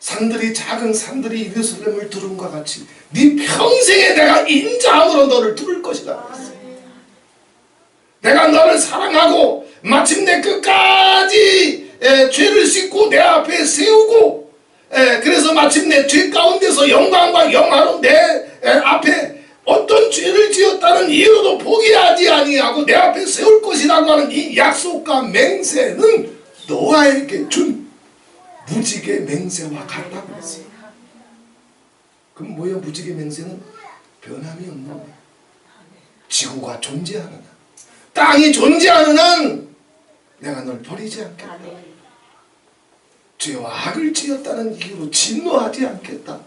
산들이 작은 산들이 예루살렘을 두름과 같이 네 평생에 내가 인자함으로 너를 두를 것이다. 내가 너를 사랑하고 마침내 끝까지 죄를 씻고 내 앞에 세우고 그래서 마침내 죄 가운데서 영광과 영화로 내 앞에 어떤 죄를 지었다는 이유로도 포기하지 아니하고 내 앞에 세울 것이라고 하는 이 약속과 맹세는 노아에게 준 무지개 맹세와 같다고 했어요. 그럼 뭐예요? 무지개 맹세는 변함이 없는 거예요. 지구가 존재하는 한, 땅이 존재하는 한 내가 널 버리지 않겠다. 죄와 악을 지었다는 이유로 진노하지 않겠다.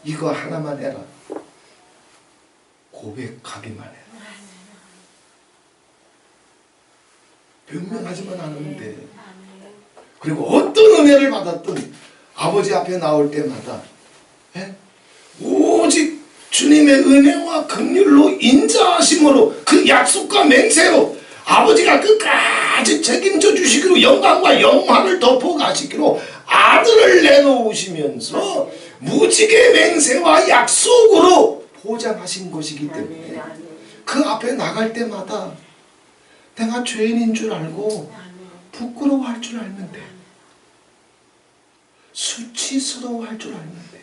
이거 하나만 해라. 고백하기만 해라. 변명하지만 않으면 돼. 그리고 어떤 은혜를 받았든 아버지 앞에 나올 때마다 오직 주님의 은혜와 긍휼로 인자하심으로 그 약속과 맹세로 아버지가 끝까지 책임져 주시기로 영광과 영화를 덮어가시기로 아들을 내놓으시면서 무지개 맹세와 약속으로 포장하신 것이기 때문에 그 앞에 나갈 때마다 내가 죄인인 줄 알고 부끄러워할 줄 알면 돼. 수치스러워할 줄 알면 돼.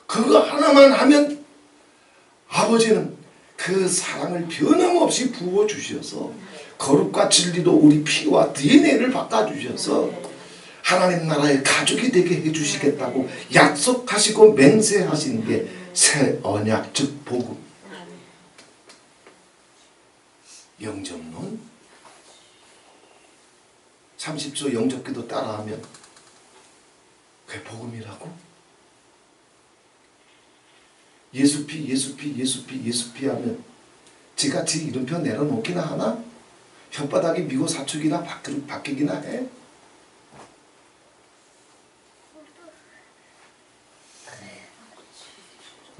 그거 하나만 하면 아버지는 그 사랑을 변함없이 부어주셔서 거룩과 진리로 우리 피와 DNA를 바꿔주셔서 하나님 나라의 가족이 되게 해주시겠다고 약속하시고 맹세하신 게 새 언약 즉 복음. 영접론 30조 영접기도 따라하면 그게 복음이라고? 예수피 예수피 예수피 예수피 하면 지같이 이름표 내려놓기나 하나? 혓바닥이 미고 사축이나 바뀌기나 해?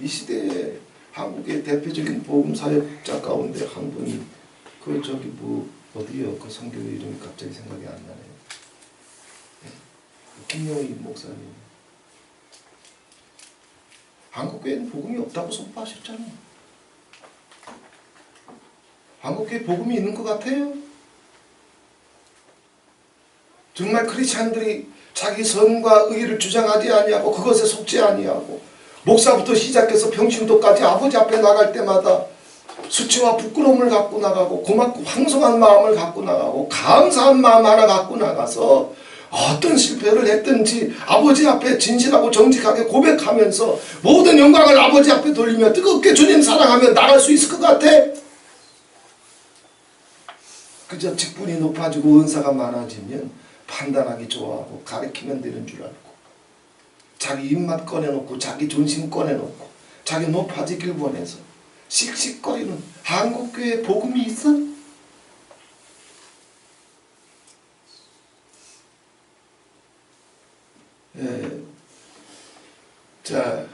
이 시대에 한국의 대표적인 복음 사역자 가운데 한 분이 그 저기 뭐 어디요? 그 선교 이름이 갑자기 생각이 안 나네요. 김영희 목사님. 한국교회는 복음이 없다고 선포하셨잖아요. 한국교회 복음이 있는 것 같아요? 정말 크리스찬들이 자기 선과 의를 주장하지 아니하고 그것에 속지 아니하고 목사부터 시작해서 평신도까지 아버지 앞에 나갈 때마다 수치와 부끄러움을 갖고 나가고 고맙고 황송한 마음을 갖고 나가고 감사한 마음 하나 갖고 나가서 어떤 실패를 했든지 아버지 앞에 진실하고 정직하게 고백하면서 모든 영광을 아버지 앞에 돌리며 뜨겁게 주님 사랑하며 나갈 수 있을 것 같아? 그저 직분이 높아지고 은사가 많아지면 판단하기 좋아하고 가리키면 되는 줄 알고 자기 입맛 꺼내놓고 자기 존심 꺼내놓고 자기 높아지길 원해서 씩씩거리는 한국교회 복음이 있어? 자,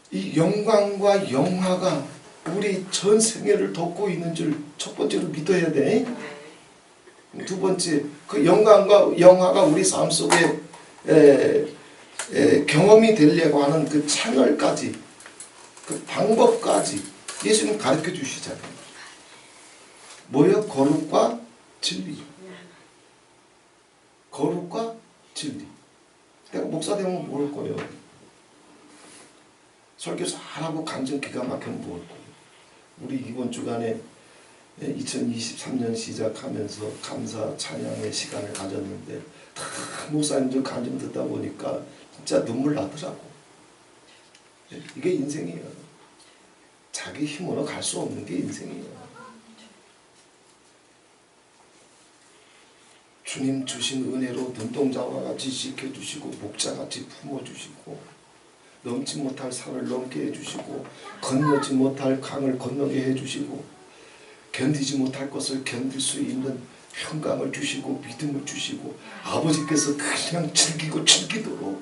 이 영광과 영화가 우리 전 생애를 덮고 있는 줄 첫 번째로 믿어야 돼. 두 번째, 그 영광과 영화가 우리 삶 속에 경험이 되려고 하는 그 채널까지, 그 방법까지 예수님 가르쳐 주시잖아요. 뭐요? 거룩과 진리. 거룩과 진리. 내가 목사 되면 뭘 거요? 설교 잘하고 간증 기가 막히면 뭘 거요? 우리 이번 주간에 2023년 시작하면서 감사 찬양의 시간을 가졌는데 다 목사님들 간증 듣다 보니까 진짜 눈물 나더라고. 이게 인생이에요. 자기 힘으로 갈 수 없는 게 인생이에요. 주님 주신 은혜로 눈동자와 같이 지켜주시고 목자같이 품어주시고 넘지 못할 산을 넘게 해주시고 건너지 못할 강을 건너게 해주시고 견디지 못할 것을 견딜 수 있는 평강을 주시고 믿음을 주시고 아버지께서 그냥 즐기도록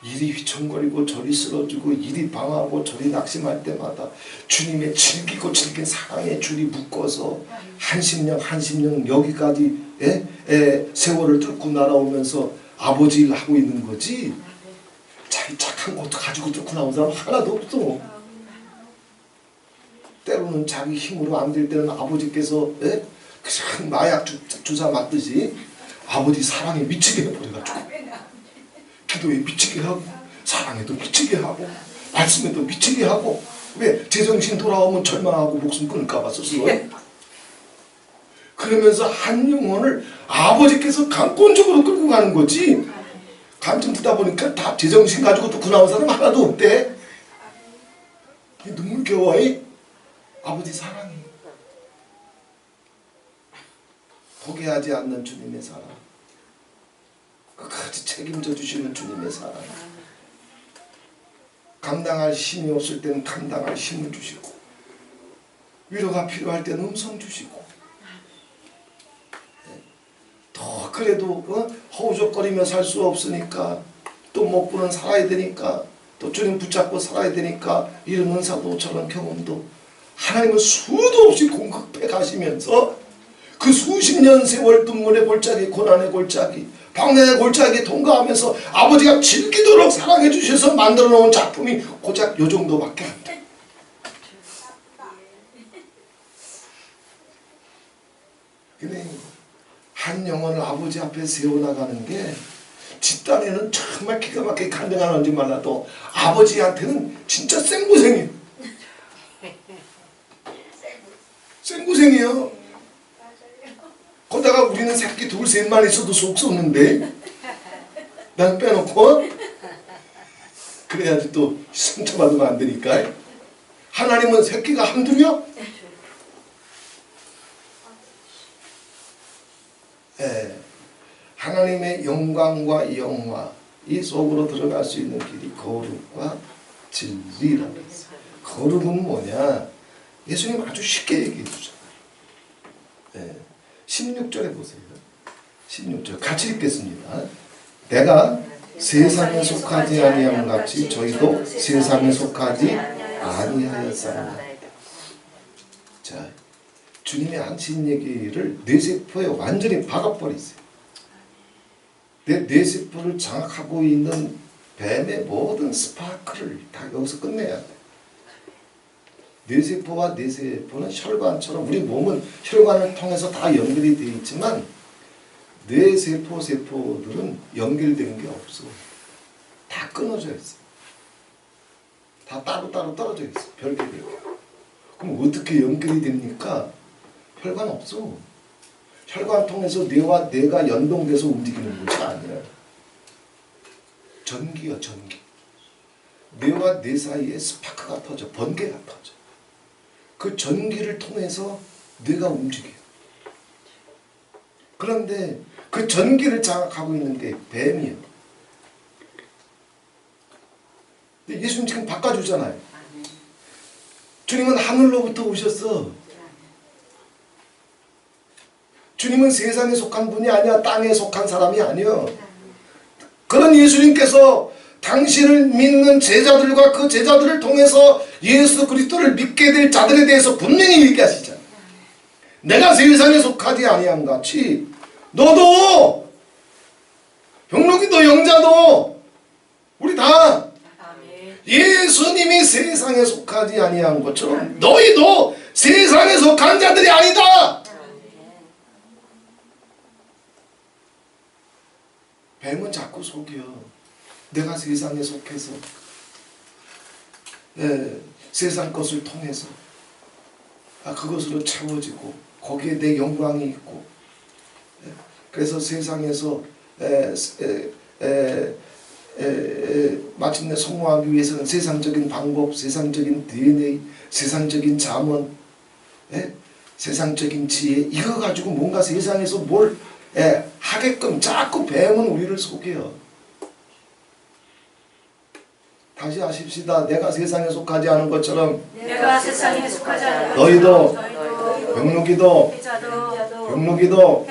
이리 휘청거리고 저리 쓰러지고 이리 방황하고 저리 낙심할 때마다 주님의 즐기고 즐긴 사랑의 줄이 묶어서 한심령 여기까지 세월을 뚫고 날아오면서 아버지 일 하고 있는 거지. 자기 착한 것도 가지고 뚫고 나온 사람 하나도 없어. 때로는 자기 힘으로 안 될 때는 아버지께서 그냥 마약 주사 맞듯이 아버지 사랑에 미치게 해버려가지고 기도에 미치게 하고 사랑에도 미치게 하고 말씀에도 미치게 하고 왜? 제정신 돌아오면 절망하고 목숨 끊을까봐 스스로 그러면서 한 영혼을 아버지께서 강권적으로 끌고 가는 거지. 간증 듣다 보니까 다 제정신 가지고 또 나온 사람 하나도 없대. 눈물겨워. 아버지 사랑이 포기하지 않는 주님의 사랑, 끝까지 책임져 주시는 주님의 사랑, 감당할 힘이 없을 때는 감당할 힘을 주시고 위로가 필요할 때는 음성 주시고 더 그래도 허우적거리며 살 수 없으니까 또 먹고는 살아야 되니까 또 주님 붙잡고 살아야 되니까 이런 은사도 저런 경험도 하나님은 수도 없이 공급해 가시면서 그 수십 년 세월 눈물의 골짜기 고난의 골짜기 방랑의 골짜기 통과하면서 아버지가 즐기도록 사랑해 주셔서 만들어 놓은 작품이 고작 요 정도밖에 안 돼. 근데 한 영혼을 아버지 앞에 세워나가는 게 집단에는 정말 기가 막히게 간증하는지 몰라도 아버지한테는 진짜 생고생이에요. 생고생이에요. 거기다가 우리는 새끼 둘 셋만 있어도 속 썩는데 난 빼놓고 그래야지 또 상처받으면 안 되니까. 하나님은 새끼가 한둘이야? 하나님의 영광과 영화 이 속으로 들어갈 수 있는 길이 거룩과 진리라고 했어요. 거룩은 뭐냐? 예수님 아주 쉽게 얘기해 주잖아요. 16절에 보세요. 16절 같이 읽겠습니다. 내가 세상에 속하지 아니함 같이 저희도 세상에 속하지 아니하였사옵니다. 자, 주님이 하신 얘기를 뇌세포에 완전히 박아버리세요. 내 뇌세포를 장악하고 있는 뱀의 모든 스파크를 다 여기서 끝내야 돼. 뇌세포와 뇌세포는 혈관처럼 우리 몸은 혈관을 통해서 다 연결이 되어 있지만 뇌세포, 세포들은 연결된 게 없어. 다 끊어져 있어. 다 따로따로 떨어져 있어. 별개별개. 그럼 어떻게 연결이 됩니까? 혈관 없어. 혈관 통해서 뇌와 뇌가 연동돼서 움직이는 것이 아니라 전기야, 전기. 뇌와 뇌 사이에 스파크가 터져, 번개가 터져. 그 전기를 통해서 뇌가 움직여. 그런데 그 전기를 장악하고 있는 게 뱀이에요. 근데 예수님 지금 바꿔주잖아요. 주님은 하늘로부터 오셨어. 주님은 세상에 속한 분이 아니야. 땅에 속한 사람이 아니야. 그런 예수님께서 당신을 믿는 제자들과 그 제자들을 통해서 예수 그리스도를 믿게 될 자들에 대해서 분명히 얘기하시잖아요. 내가 세상에 속하지 아니함 같이 너도, 병록이도, 영자도, 우리 다 예수님이 세상에 속하지 아니한 것처럼 너희도 세상에 속한 자들이 아니다. 뱀은 자꾸 속여. 내가 세상에 속해서 세상 것을 통해서 그것으로 채워지고 거기에 내 영광이 있고 그래서 세상에서 마침내 성공하기 위해서는 세상적인 방법, 세상적인 DNA, 세상적인 잠언, 세상적인 지혜 이거 가지고 뭔가 세상에서 뭘 하게끔 자꾸 뱀은 우리를 속여. 다시 하십시다. 내가 세상에 속하지 않은 것처럼 내가 세상에 속하지 않은 너희도 병록이도 병록이도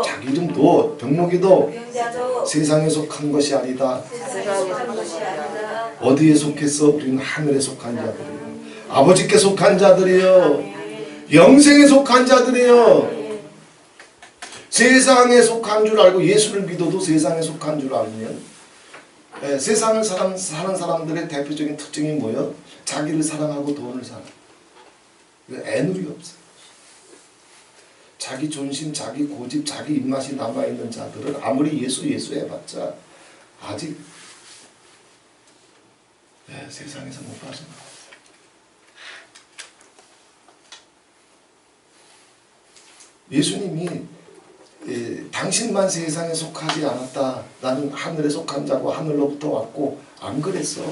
자기 이름도 병록이도 병자도 세상에 속한 것이 아니다. 세상에 속한 것이 아니다. 어디에 속했어? 우리는 하늘에 속한 자들이요. 아버지께 속한 자들이요. 영생에 속한 자들이요. 세상에 속한 줄 알고 예수를 믿어도 세상에 속한 줄 알면 세상을 사는 사람들의 대표적인 특징이 뭐예요? 자기를 사랑하고 돈을 사랑. 애누리 없어요. 자기 존심, 자기 고집, 자기 입맛이 남아있는 자들은 아무리 예수 해봤자 아직 세상에서 못 빠져나가요. 예수님이 당신만 세상에 속하지 않았다. 나는 하늘에 속한 자고 하늘로부터 왔고 안 그랬어.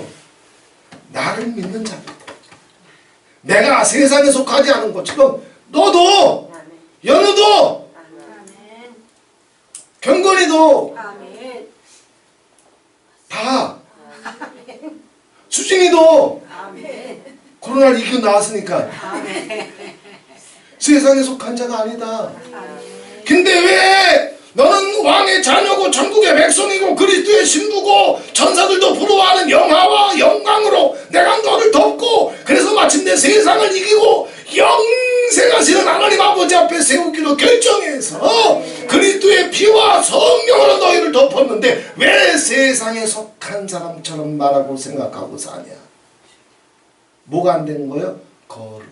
나를 믿는 자들도 내가 세상에 속하지 않은 것처럼 너도 연우도 경건이도 다 수진이도 코로나를 이기고 나왔으니까 세상에 속한 자가 아니다. 근데 왜 너는 왕의 자녀고 천국의 백성이고 그리스도의 신부고 천사들도 부러워하는 영화와 영광으로 내가 너를 덮고 그래서 마침내 세상을 이기고 영생하시는 하나님 아버지 앞에 세우기로 결정해서 그리스도의 피와 성령으로 너희를 덮었는데 왜 세상에 속한 사람처럼 말하고 생각하고 사냐? 뭐가 안 되는 거예요? 거룩이.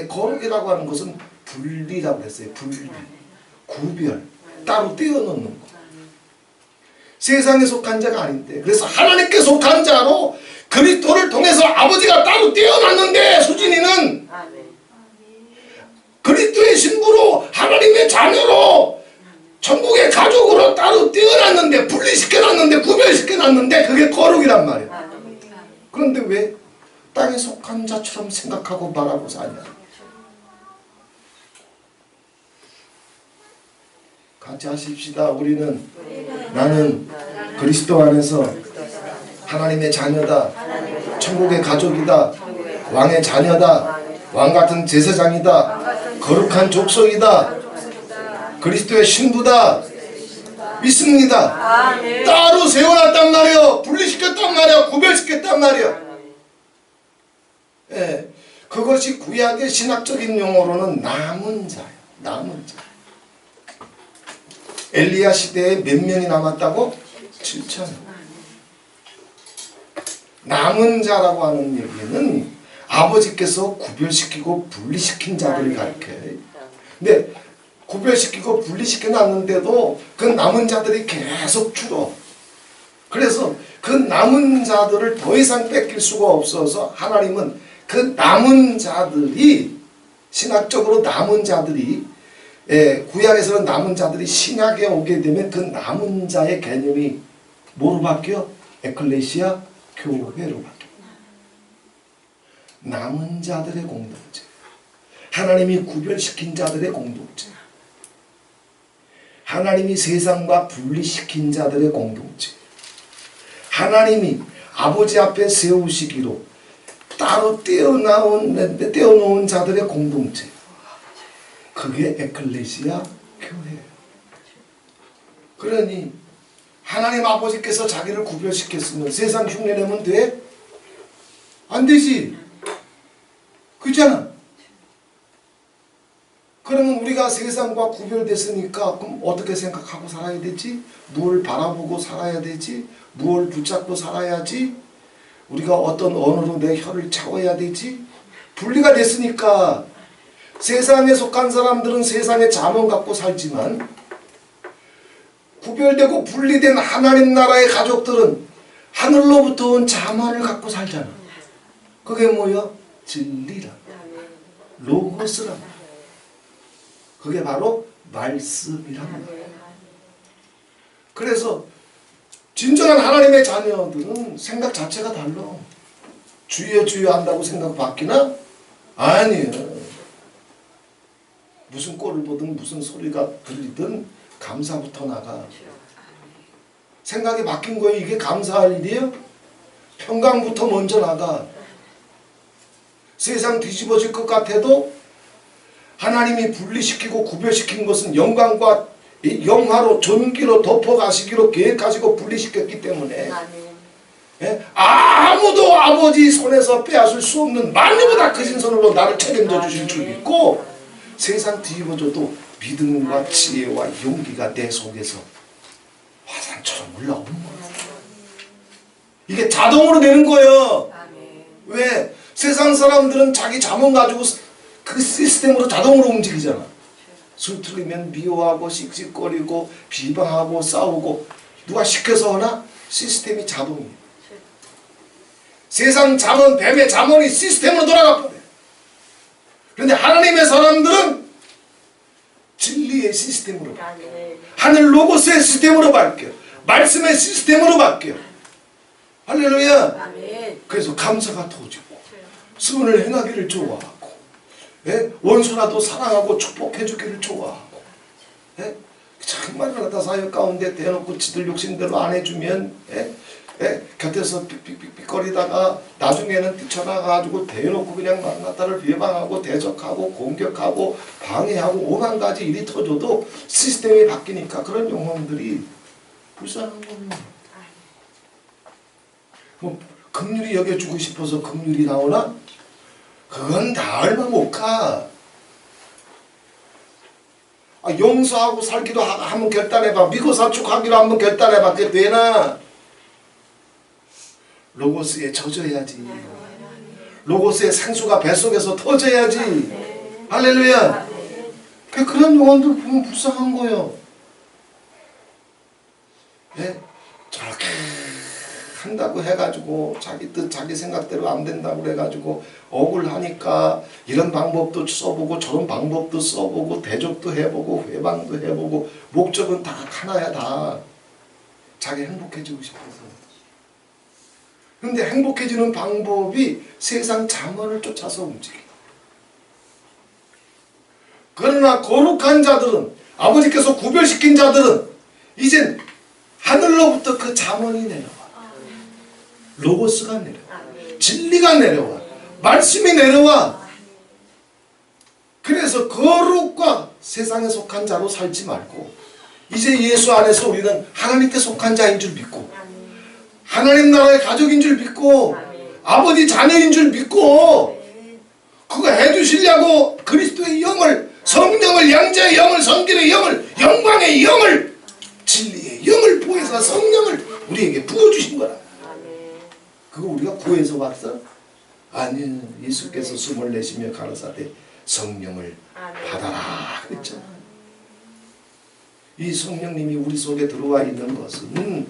거룩이라고 하는 것은 분리라고 했어요. 분리, 구별, 따로 떼어놓는 거. 세상에 속한 자가 아닌데 그래서 하나님께 속한 자로 그리스도를 통해서 아버지가 따로 떼어놨는데 수진이는 그리스도의 신부로 하나님의 자녀로 천국의 가족으로 따로 떼어놨는데 분리시켜놨는데 구별시켜놨는데 그게 거룩이란 말이야. 그런데 왜 땅에 속한 자처럼 생각하고 말하고 사냐? 같이 하십시다. 나는 그리스도 안에서 하나님의 자녀다. 천국의 가족이다. 왕의 자녀다. 왕같은 제사장이다. 거룩한 족속이다. 그리스도의 신부다. 믿습니다. 아멘. 따로 세워놨단 말이에요. 분리시켰단 말이에요. 구별시켰단 말이에요. 예, 그것이 구약의 신학적인 용어로는 남은 자예요. 남은 자. 엘리야 시대에 몇 명이 남았다고? 7천. 남은 자라고 하는 얘기는 아버지께서 구별시키고 분리시킨 자들을 가리켜요. 근데 구별시키고 분리시켜 놨는데도 그 남은 자들이 계속 줄어. 그래서 그 남은 자들을 더 이상 뺏길 수가 없어서 하나님은 그 남은 자들이, 신학적으로 남은 자들이, 구약에서는 남은 자들이 신약에 오게 되면 그 남은 자의 개념이 뭐로 바뀌어? 에클레시아, 교회로 바뀌어. 남은 자들의 공동체, 하나님이 구별시킨 자들의 공동체, 하나님이 세상과 분리시킨 자들의 공동체, 하나님이 아버지 앞에 세우시기로 따로 떼어놓은 자들의 공동체, 그게 에클레시아 교회예요. 그러니 하나님 아버지께서 자기를 구별시켰으면 세상 흉내내면 돼? 안 되지. 그렇잖아. 그러면 우리가 세상과 구별됐으니까 그럼 어떻게 생각하고 살아야 되지? 무엇을 바라보고 살아야 되지? 무엇을 붙잡고 살아야지? 우리가 어떤 언어로 내 혀를 차워야 되지? 분리가 됐으니까 세상에 속한 사람들은 세상의 잠언 갖고 살지만 구별되고 분리된 하나님 나라의 가족들은 하늘로부터 온 잠언을 갖고 살잖아. 그게 뭐야? 진리라. 로고스라. 그게 바로 말씀이란 말이야. 그래서 진정한 하나님의 자녀들은 생각 자체가 달라. 주여 주여 한다고 생각 바뀌나? 아니에요. 무슨 꼴을 보든 무슨 소리가 들리든 감사부터 나가. 생각이 바뀐 거예요. 이게 감사할 일이에요? 평강부터 먼저 나가. 세상 뒤집어질 것 같아도 하나님이 분리시키고 구별시킨 것은 영광과 영화로 존귀로 덮어가시기로 계획하시고 분리시켰기 때문에 아무도 아버지 손에서 빼앗을 수 없는 만물보다 크신 손으로 나를 책임져 주실 줄 믿고 세상 뒤집어져도 믿음과 지혜와 용기가 내 속에서 화산처럼 올라오는 거예요. 이게 자동으로 되는 거예요. 왜? 세상 사람들은 자기 잠언 가지고 그 시스템으로 자동으로 움직이잖아. 술 틀리면 미워하고 씩씩거리고 비방하고 싸우고 누가 시켜서 하나? 시스템이 자동이에요. 세상 잠언, 뱀의 잠언이 시스템으로 돌아가 버려요. 그런데 하나님의 사람들은 진리의 시스템으로 바뀌어요. 하늘 로고스의 시스템으로 바뀌어요. 말씀의 시스템으로 바뀌어요. 할렐루야. 그래서 감사가 터지고 선을 행하기를 좋아하고 원수라도 사랑하고 축복해주기를 좋아하고 정말 그렇다. 사역 가운데 대놓고 지들 욕심대로 안 해주면 곁에서 삑삑삑거리다가 나중에는 뛰쳐나가가지고 대놓고 그냥 만나다를 비방하고 대적하고 공격하고 방해하고 오만 가지 일이 터져도 시스템이 바뀌니까 그런 영혼들이 불쌍한 거예요. 뭐 긍휼히 여겨주고 싶어서 긍휼이 나오나? 그건 다 얼마 못 가. 용서하고 살기로 한번 결단해봐. 믿고 사축하기로 한번 결단해봐. 그게 되나? 로고스에 젖어야지. 로고스의 생수가 뱃속에서 터져야지. 할렐루야. 그런 영혼들 보면 불쌍한 거예요. 저렇게 한다고 해가지고 자기 뜻 자기 생각대로 안 된다고 해가지고 억울하니까 이런 방법도 써보고 저런 방법도 써보고 대적도 해보고 회방도 해보고 목적은 다 하나야. 다 자기 행복해지고 싶어서. 근데 행복해지는 방법이 세상 잠언을 쫓아서 움직여. 그러나 거룩한 자들은, 아버지께서 구별시킨 자들은 이젠 하늘로부터 그 잠언이 내려와. 로고스가 내려와. 진리가 내려와. 말씀이 내려와. 그래서 거룩과 세상에 속한 자로 살지 말고 이제 예수 안에서 우리는 하나님께 속한 자인 줄 믿고 하나님 나라의 가족인 줄 믿고 아버지 자녀인 줄 믿고 그거 해주시려고 그리스도의 영을, 성령을, 양자의 영을, 성결의 영을, 영광의 영을, 진리의 영을 보여서 성령을 우리에게 부어주신 거라. 그거 우리가 구해서 왔어? 아니, 예수께서 숨을 내쉬며 가라사대 성령을 받아라 그랬잖아. 이 성령님이 우리 속에 들어와 있는 것은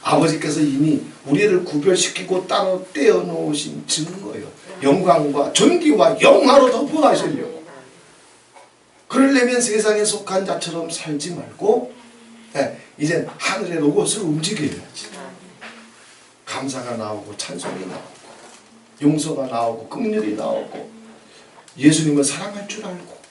아버지께서 이미 우리를 구별시키고 따로 떼어놓으신 증거예요. 영광과 존귀와 영화로 덮어가시려고. 그러려면 세상에 속한 자처럼 살지 말고 이제 하늘의 로봇을 움직여야지. 감사가 나오고 찬송이 나오고 용서가 나오고 긍휼이 나오고 예수님을 사랑할 줄 알고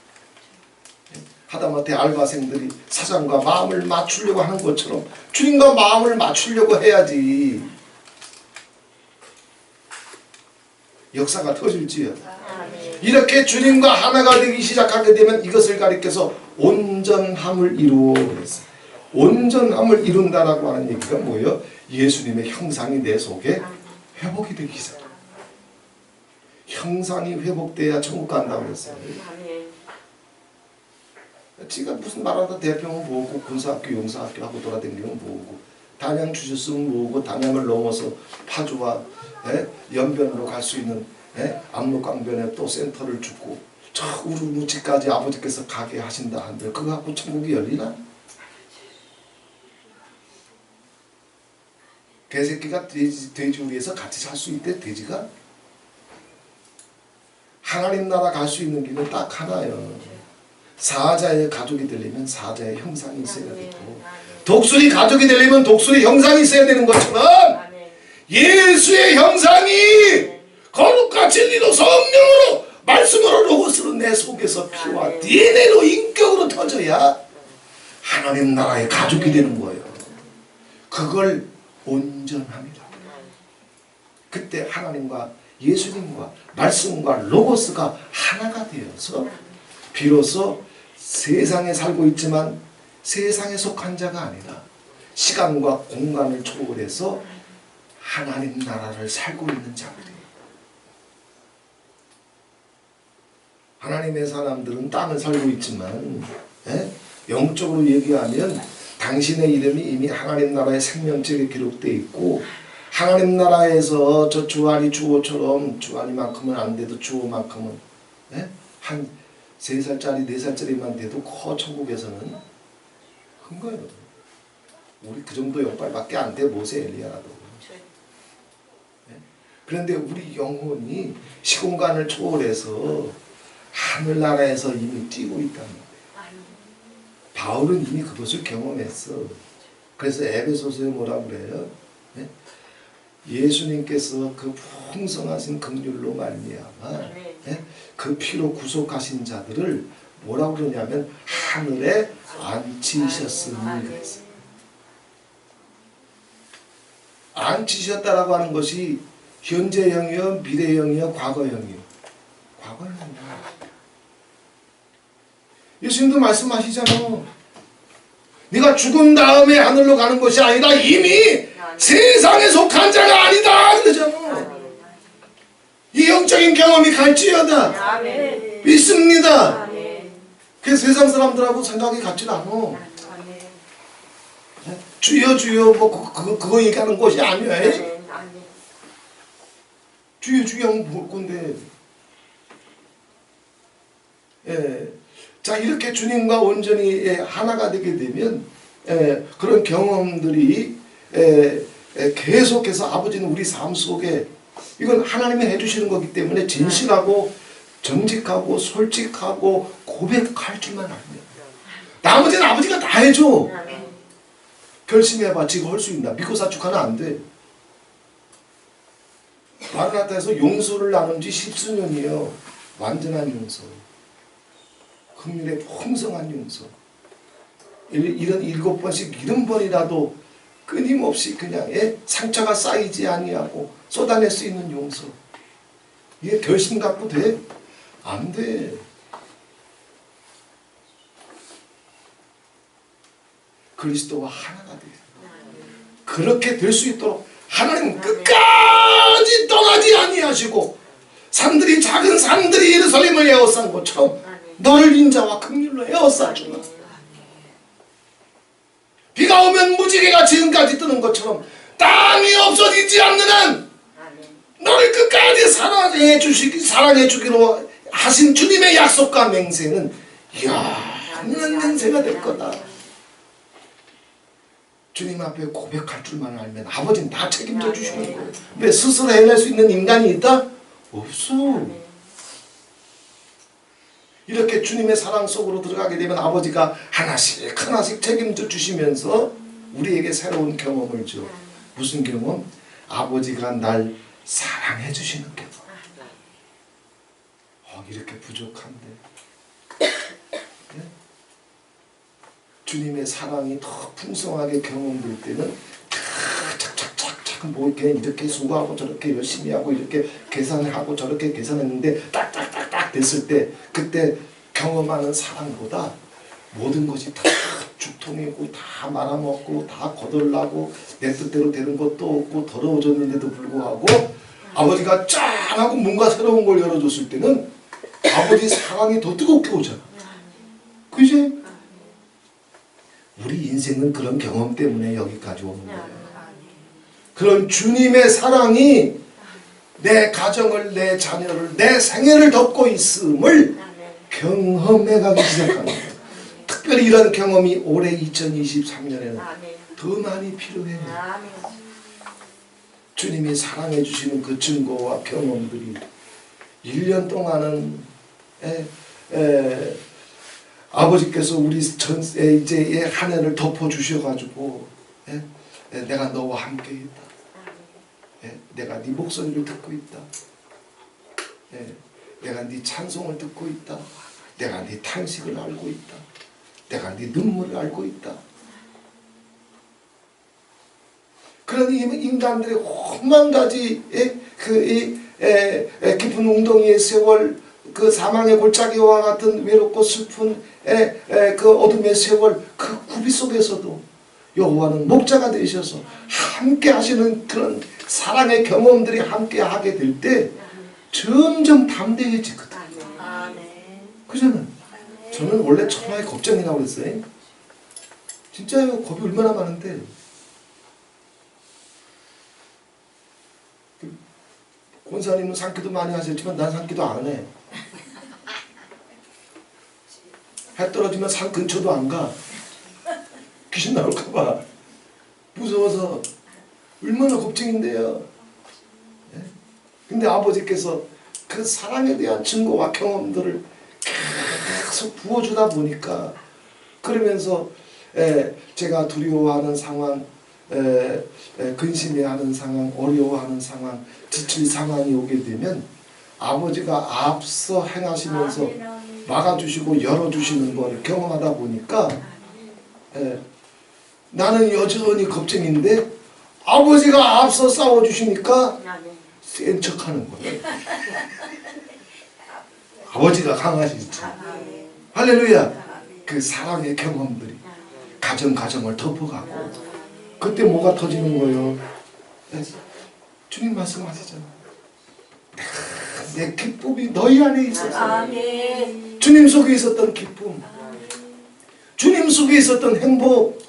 하다못해 알바생들이 사장과 마음을 맞추려고 하는 것처럼 주님과 마음을 맞추려고 해야지 역사가 터질지어다. 이렇게 주님과 하나가 되기 시작하게 되면 이것을 가리켜서 온전함을 이루어 그랬어요. 온전함을 이룬다라고 하는 얘기가 뭐예요? 예수님의 형상이 내 속에 회복이 되기 시작해요. 형상이 회복돼야 천국 간다고 그랬어요. 지가 무슨 나라다 대병은 뭐고 군사학교 용사학교 하고 돌아다니면 뭐고 단양 주셨으면 뭐고 단양을 넘어서 파주와 연변으로 갈 수 있는 압록강변에 또 센터를 주고 저 우르무치까지 아버지께서 가게 하신다 한들 그거 갖고 천국이 열리나? 개새끼가 돼지 우리에서 같이 살 수 있대. 돼지가 하나님 나라 갈 수 있는 길은 딱 하나예요. 사자의 가족이 되려면 사자의 형상이 있어야 되고 독수리 가족이 되려면 독수리 형상이 있어야 되는 것처럼 예수의 형상이 거룩과 진리로 성령으로 말씀으로 로고스로 내 속에서 피와 DNA로 인격으로 터져야 하나님 나라의 가족이 되는 거예요. 그걸 온전함이라고. 그때 하나님과 예수님과 말씀과 로고스가 하나가 되어서 비로소 세상에 살고 있지만 세상에 속한 자가 아니라 시간과 공간을 초월해서 하나님 나라를 살고 있는 자들이에요. 하나님의 사람들은 땅을 살고 있지만 영적으로 얘기하면 당신의 이름이 이미 하나님 나라의 생명책에 기록되어 있고 하나님 나라에서 저 주한이 주호처럼 주한이만큼은 안 돼도 주호만큼은 한 3살짜리 4살짜리만 돼도 천국에서는 큰 거예요. 우리 그 정도 영빨밖에 안 돼. 모세 엘리야라도. 그런데 우리 영혼이 시공간을 초월해서 하늘나라에서 이미 뛰고 있다는 거예요. 바울은 이미 그것을 경험했어. 그래서 에베소서에 뭐라고 그래요? 예수님께서 그 풍성하신 긍휼로 말미암아 그 피로 구속하신 자들을 뭐라고 그러냐면 하늘에 앉히셨으니 그랬어요. 앉히셨다라고 하는 것이 현재형이요, 미래형이요, 과거형이요. 과거형이야. 예수님도 말씀하시잖아. 네가 죽은 다음에 하늘로 가는 것이 아니라 이미 세상에 속한 자가 아니다 그러잖아. 이 영적인 경험이 갈지어다. 아멘. 믿습니다. 아멘. 그래서 세상 사람들하고 생각이 같지 않아. 주여 주여 뭐 그거 얘기하는 것이 아니야. 주여 주여 하면 뭘 건데. 자 이렇게 주님과 온전히 하나가 되게 되면 그런 경험들이 계속해서 아버지는 우리 삶 속에 이건 하나님이 해주시는 거기 때문에 진실하고 정직하고 솔직하고 고백할 줄만 알면 나머지는 아버지가 다 해줘. 결심해봐. 지금 할 수 있나? 믿고 사축하면 안 돼. 마르나타에서 용서를 나눈 지 10수년이에요. 완전한 용서. 긍휼의 풍성한 용서. 이런 7번씩 70번이라도 끊임없이 그냥 상처가 쌓이지 아니하고 쏟아낼 수 있는 용서. 이게 결심 갖고 돼? 안 돼. 그리스도와 하나가 돼요. 그렇게 될 수 있도록 하나님은 끝까지 떠나지 아니하시고 산들이 작은 산들이 예루살렘을 에워싼 것처럼 너를 인자와 긍휼로 에워싸주마. 비가 오면 무지개가 지금까지 뜨는 것처럼 땅이 없어지지 않는 한 너를 끝까지 사랑해 주기로 하신 주님의 약속과 맹세는 영원한 맹세가 될 거다. 주님 앞에 고백할 줄만 알면 아버지는 다 책임져 주시는 거예요. 왜 스스로 해낼 수 있는 인간이 있다? 없어. 이렇게 주님의 사랑 속으로 들어가게 되면 아버지가 하나씩 책임져 주시면서 우리에게 새로운 경험을 줘. 무슨 경험? 아버지가 날 사랑해 주시는 경험. 이렇게 부족한데 네? 주님의 사랑이 더 풍성하게 경험될 때는 착착착착 뭐 이렇게 수고하고 저렇게 열심히 하고 이렇게 계산하고 저렇게 계산했는데 딱딱딱딱 됐을 때 그때 경험하는 사랑보다 모든 것이 다 죽통이고 다 말아먹고 다 거덜나고 내 뜻대로 되는 것도 없고 더러워졌는데도 불구하고 아버지가 짠 하고 뭔가 새로운 걸 열어줬을 때는 아버지 사랑이 더 뜨겁게 오잖아. 그지? 우리 인생은 그런 경험 때문에 여기까지 오는 거예요. 그런 주님의 사랑이 내 가정을, 내 자녀를, 내 생애를 덮고 있음을 경험해 가기 시작하는 거예요. 특별히 이런 경험이 올해 2023년에는 더 많이 필요해요. 주님이 사랑해 주시는 그 증거와 경험들이 1년 동안은 아버지께서 우리 이제 한 해를 덮어 주셔가지고 내가 너와 함께 있다. 내가 네 목소리를 듣고 있다. 내가 네 찬송을 듣고 있다. 내가 네 탄식을 알고 있다. 내가 네 눈물을 알고 있다. 그런 인간들의 험한 가지 깊은 웅덩이의 세월, 그 사망의 골짜기와 같은 외롭고 슬픈 그 어둠의 세월, 그 구비 속에서도 여호와는 목자가 되셔서 함께 하시는 그런 사랑의 경험들이 함께 하게 될 때 점점 담대해지거든. 그잖아. 저는 원래 천하의 겁쟁이라고 그랬어요. 진짜요. 겁이 얼마나 많은데. 권사님은 산기도 많이 하셨지만 난 산기도 안 해. 해 떨어지면 산 근처도 안 가. 귀신 나올까봐 무서워서. 얼마나 겁쟁인데요. 근데 아버지께서 그 사랑에 대한 증거와 경험들을 계속 부어주다 보니까 그러면서 제가 두려워하는 상황, 근심해하는 상황, 어려워하는 상황, 지칠 상황이 오게 되면 아버지가 앞서 행하시면서 막아주시고 열어주시는 걸 경험하다 보니까 나는 여전히 겁쟁인데 아버지가 앞서 싸워주시니까 센 척하는 거예요. 아버지가 강하시죠. 할렐루야. 그 사랑의 경험들이 가정을 덮어가고 그때 뭐가 터지는 거예요? 주님 말씀하시잖아. 내 기쁨이 너희 안에 있어서. 주님 속에 있었던 기쁨, 주님 속에 있었던 행복,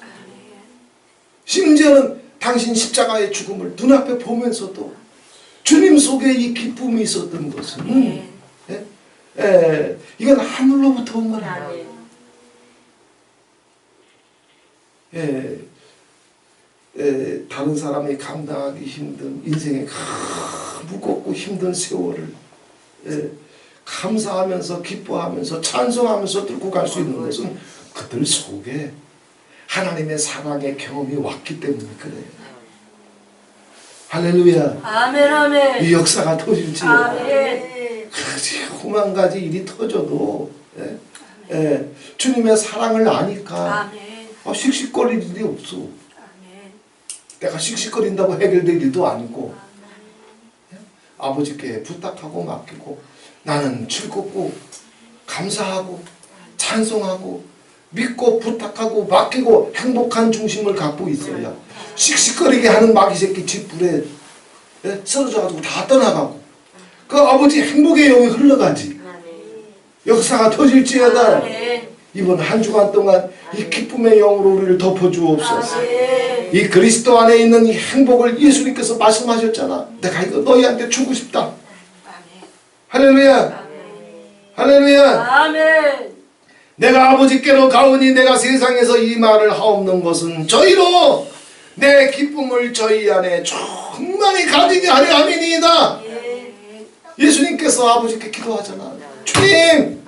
심지어는 당신 십자가의 죽음을 눈앞에 보면서도 주님 속에 이 기쁨이 있었던 것은 이건 하늘로부터 온 거라. 다른 사람이 감당하기 힘든 인생의 무겁고 힘든 세월을 감사하면서 기뻐하면서 찬송하면서 뚫고 갈 수 있는 것은 그들 속에 하나님의 사랑의 경험이 왔기 때문에 그래요. 할렐루야. 아멘, 아멘. 이 역사가 터질지 아멘. 험한 가지 일이 터져도 주님의 사랑을 아니까 씩씩거릴 일이 없어. 내가 씩씩거린다고 해결될 일도 아니고 아버지께 부탁하고 맡기고 나는 즐겁고 감사하고 찬송하고 믿고 부탁하고 맡기고 행복한 중심을 갖고 있어야 씩씩거리게 하는 마귀 새끼 쥐뿔에 쓰러져가지고 다 떠나가고 그 아버지 행복의 영이 흘러가지. 역사가 터질지어다. 이번 한 주간 동안 이 기쁨의 영으로 우리를 덮어주옵소서. 이 그리스도 안에 있는 이 행복을 예수님께서 말씀하셨잖아. 내가 이거 너희한테 주고 싶다. 할렐루야. 할렐루야. 아멘. 내가 아버지께로 가오니 내가 세상에서 이 말을 하옵는 것은 저희로 내 기쁨을 저희 안에 충만히 가지게 하려 함이니이다. 예수님께서 아버지께 기도하잖아. 주님,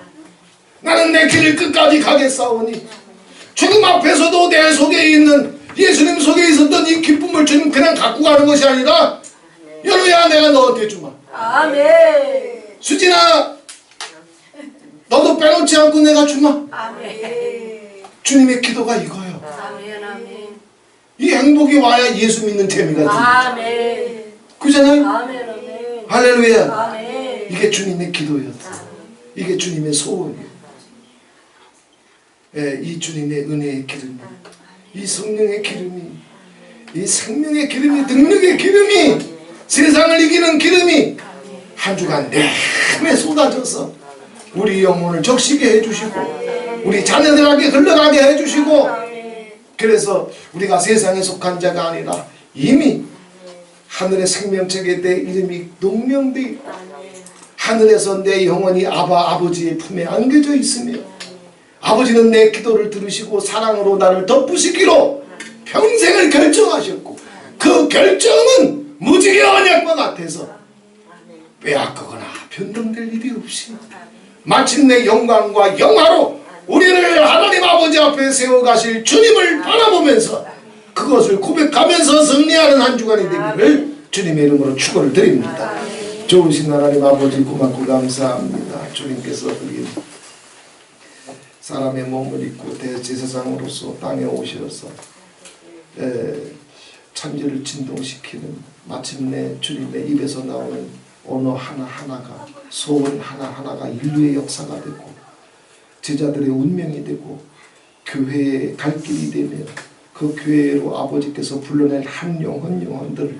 나는 내 길을 끝까지 가겠사오니 주님 앞에서도 내 속에 있는 예수님 속에 있었던 이 기쁨을 주님 그냥 갖고 가는 것이 아니라 연우야 내가 너한테 주마. 아멘. 수진아 너도 빼놓지 않고 내가 주마. 아멘. 주님의 기도가 이거예요. 아멘. 아멘. 이 행복이 와야 예수 믿는 재미가 듭니다. 아멘. 그잖아요. 아멘. 아멘. 할렐루야. 아멘. 이게 주님의 기도였어. 이게 주님의 소원이에요. 예, 이 주님의 은혜의 기름이, 이 성령의 기름이, 이 생명의 기름이, 능력의 기름이, 세상을 이기는 기름이 한 주간 내내 쏟아져서 우리 영혼을 적시게 해주시고 우리 자녀들에게 흘러가게 해주시고, 그래서 우리가 세상에 속한 자가 아니라 이미 하늘의 생명책에 내 이름이 농명되어 있고 하늘에서 내 영혼이 아버지의 품에 안겨져 있으며 아버지는 내 기도를 들으시고 사랑으로 나를 덮으시기로 평생을 결정하셨고 그 결정은 무지개 언약과 같아서 빼앗거나 변동될 일이 없이 마침내 영광과 영화로 우리를 하나님 아버지 앞에 세워가실 주님을 바라보면서 그것을 고백하면서 승리하는 한 주간이 되기를 주님의 이름으로 축원을 드립니다. 좋으신 하나님 아버지 고맙고 감사합니다. 주님께서 우리 사람의 몸을 입고 대제사장으로서 땅에 오셔서 천지를 진동시키는 마침내 주님의 입에서 나오는 언어 하나하나가 소원 하나하나가 인류의 역사가 되고 제자들의 운명이 되고 교회의 갈 길이 되며 그 교회로 아버지께서 불러낼 한 영혼들을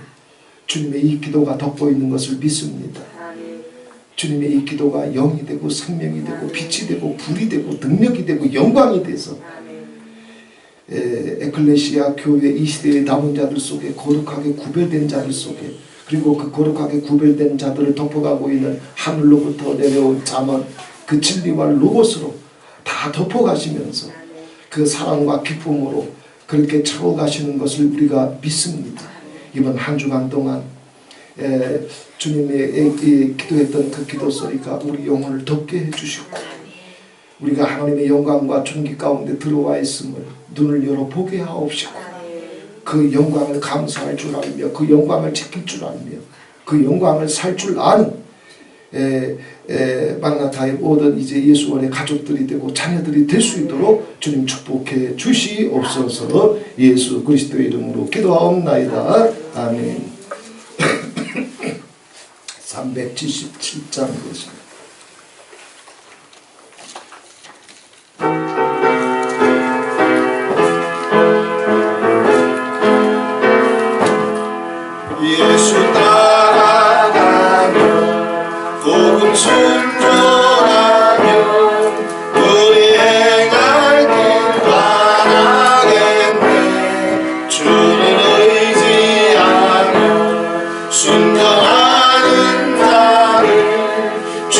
주님의 이 기도가 덮고 있는 것을 믿습니다. 주님의 이 기도가 영이 되고 생명이 되고 빛이 되고 불이 되고 능력이 되고 영광이 돼서 에클레시아 교회 이 시대의 남은 자들 속에 거룩하게 구별된 자들 속에 그리고 그 거룩하게 구별된 자들을 덮어가고 있는 하늘로부터 내려온 잠언 그 진리와 로고스로 다 덮어가시면서 그 사랑과 기쁨으로 그렇게 채워가시는 것을 우리가 믿습니다. 이번 한 주간 동안 주님의 기도했던 그 기도 소리가 우리 영혼을 덮게 해주시고 우리가 하나님의 영광과 존귀 가운데 들어와 있음을 눈을 열어 보게 하옵시고 그 영광을 감사할 줄 알며 그 영광을 지킬 줄 알며 그 영광을 살 줄 아는 마라나타의 모든 이제 예수원의 가족들이 되고 자녀들이 될 수 있도록 주님 축복해 주시옵소서. 예수 그리스도의 이름으로 기도하옵나이다. 아멘. 377장 것입니다. 예수 따라가며 복음 순종하며 우리 행할 길 바라겠네. 주를 의지하며 순종하는 자를 주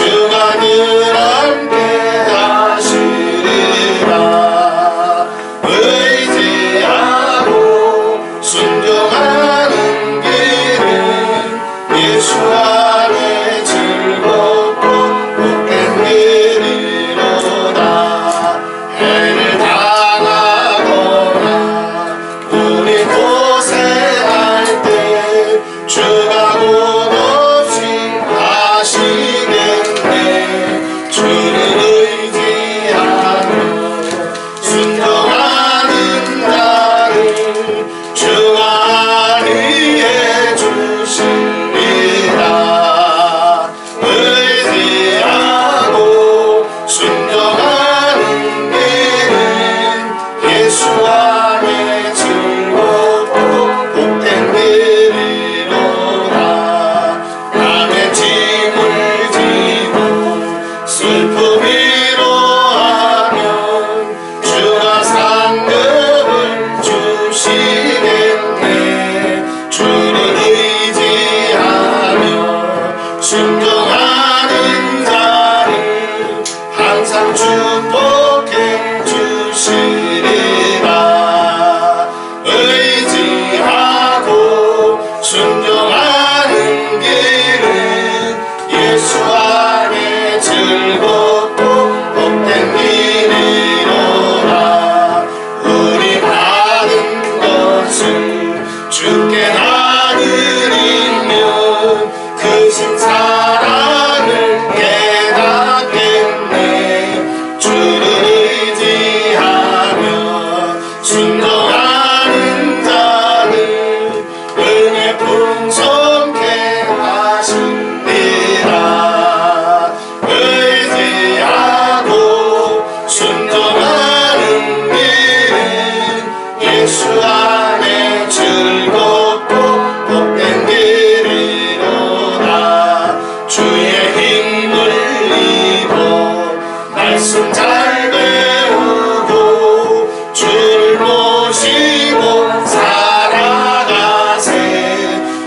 슬픔 위로하면 주가 상급을 주시겠네. 주를 의지하며 순종하는 자를 항상 축복해 주시리라. 의지하고 순종하는 길은 예수 안에 즐겁고 복된 길이로라. 우리 받은 것을 주께 나누리면 크신 사랑을 깨닫겠네. 주를 의지하며 순종하는 자는 은혜 풍성케 하시리라. 의지하고 순종하는 길은 예수 안에 즐겁고 복된 길이로다. 주의 힘을 입어 말씀 잘 배우고 주를 모시고 살아가세.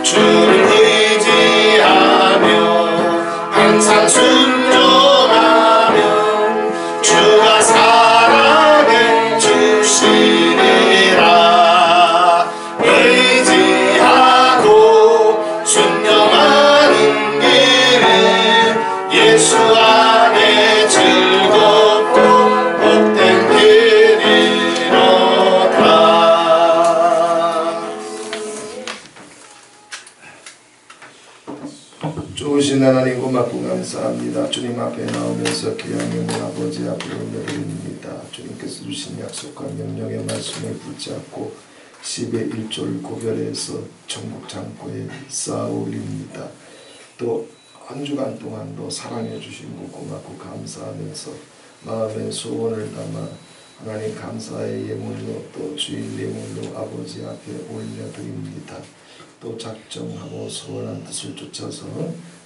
주를 의지하며 항상 순종하면 주가 사랑해 주시리라. 의지하고 순종하는 길은 예수 안에 즐겁고 복된 길이로다. 좋으신 하나님 고맙고 감사합니다. 주님 앞에 나오면서 기왕의 아버지 앞에 올려드립니다. 주님께서 주신 약속과 명령의 말씀을 붙잡고 10의 1조를 고별해서 전국 창고에 쌓아 올립니다. 또 한 주간 동안도 사랑해 주신 것 고맙고 감사하면서 마음의 소원을 담아 하나님 감사의 예물로 또 주일 예물로 아버지 앞에 올려드립니다. 또 작정하고 소원한 뜻을 쫓아서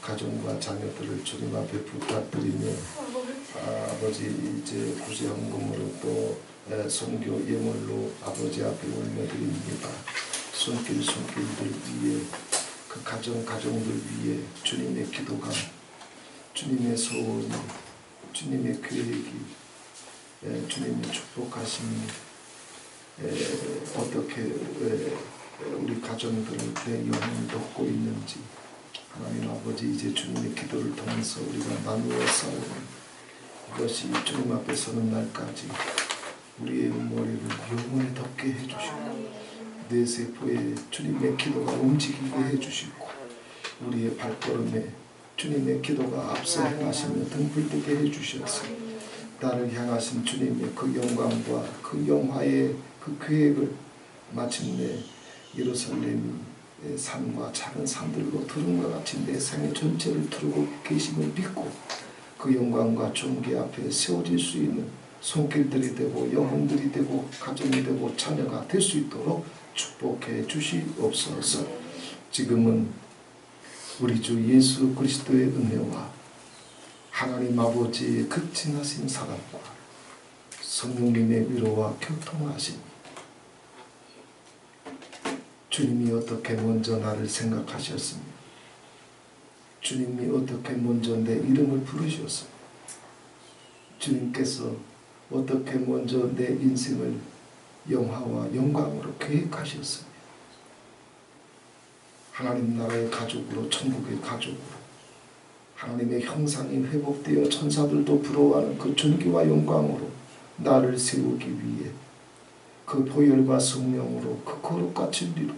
가정과 자녀들을 주님 앞에 부탁드리며 아버지 이제 구제헌금으로 또 선교 예물로 아버지 앞에 올려드립니다. 손길들 위에 그 가정들 위에 주님의 기도가 주님의 소원이 주님의 계획이 주님의 축복하심이 어떻게 우리 가정들을 내 영혼을 돕고 있는지 하나님 아버지 이제 주님의 기도를 통해서 우리가 나누어 싸우는 이것이 주님 앞에 서는 날까지 우리의 머리를 영원히 덮게 해주시고 내 세포에 주님의 기도가 움직이게 해주시고 우리의 발걸음에 주님의 기도가 앞서 행하시며 등불뜨게 해주셔서 나를 향하신 주님의 그 영광과 그 영화의 그 계획을 마침내 예루살렘이 산과 작은 산들로 두른과 같이 내 생애 전체를 두르고 계심을 믿고 그 영광과 존귀 앞에 세워질 수 있는 손길들이 되고 영혼들이 되고 가정이 되고 자녀가 될 수 있도록 축복해 주시옵소서. 지금은 우리 주 예수 그리스도의 은혜와 하나님 아버지의 극진하신 사랑과 성령님의 위로와 교통하심 주님이 어떻게 먼저 나를 생각하셨으며 주님이 어떻게 먼저 내 이름을 부르셨으며 주님께서 어떻게 먼저 내 인생을 영화와 영광으로 계획하셨으며 하나님 나라의 가족으로 천국의 가족으로 하나님의 형상이 회복되어 천사들도 부러워하는 그 존귀와 영광으로 나를 세우기 위해 그 보혈과 성령으로 그 거룩과 진리로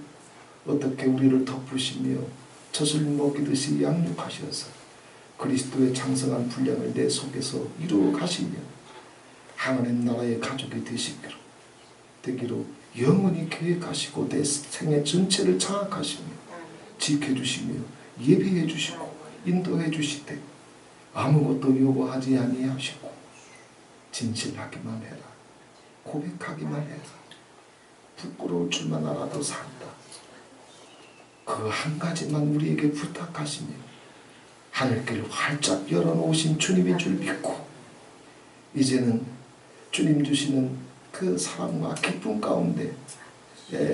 어떻게 우리를 덮으시며 젖을 먹이듯이 양육하셔서 그리스도의 장성한 분량을 내 속에서 이루어 가시며 하나님 나라의 가족이 되기로 영원히 계획하시고 내 생애 전체를 장악하시며 지켜주시며 예비해 주시고 인도해 주시되 아무것도 요구하지 아니하시고 진실하기만 해라 고백하기만 해라 부끄러울 줄만 알아도 산다. 그 한 가지만 우리에게 부탁하시며 하늘길 활짝 열어놓으신 주님인 줄 믿고 이제는 주님 주시는 그 사랑과 기쁨 가운데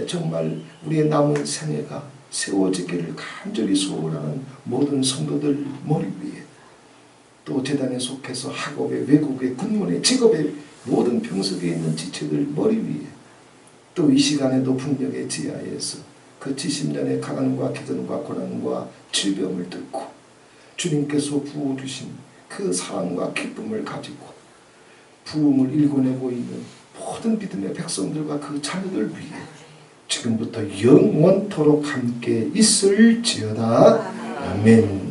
정말 우리의 남은 생애가 세워지기를 간절히 소원하는 모든 성도들 머리 위에, 또 재단에 속해서 학업의 외국의 군문의 직업의 모든 병석에 있는 지체들 머리 위에, 또 이 시간에 높은 벽의 지하에서 그 70년의 가난과 기근과 고난과 질병을 뚫고 주님께서 부어주신 그 사랑과 기쁨을 가지고 부흥을 일궈내고 있는 모든 믿음의 백성들과 그 자녀들 위해 지금부터 영원토록 함께 있을지어다. 아멘.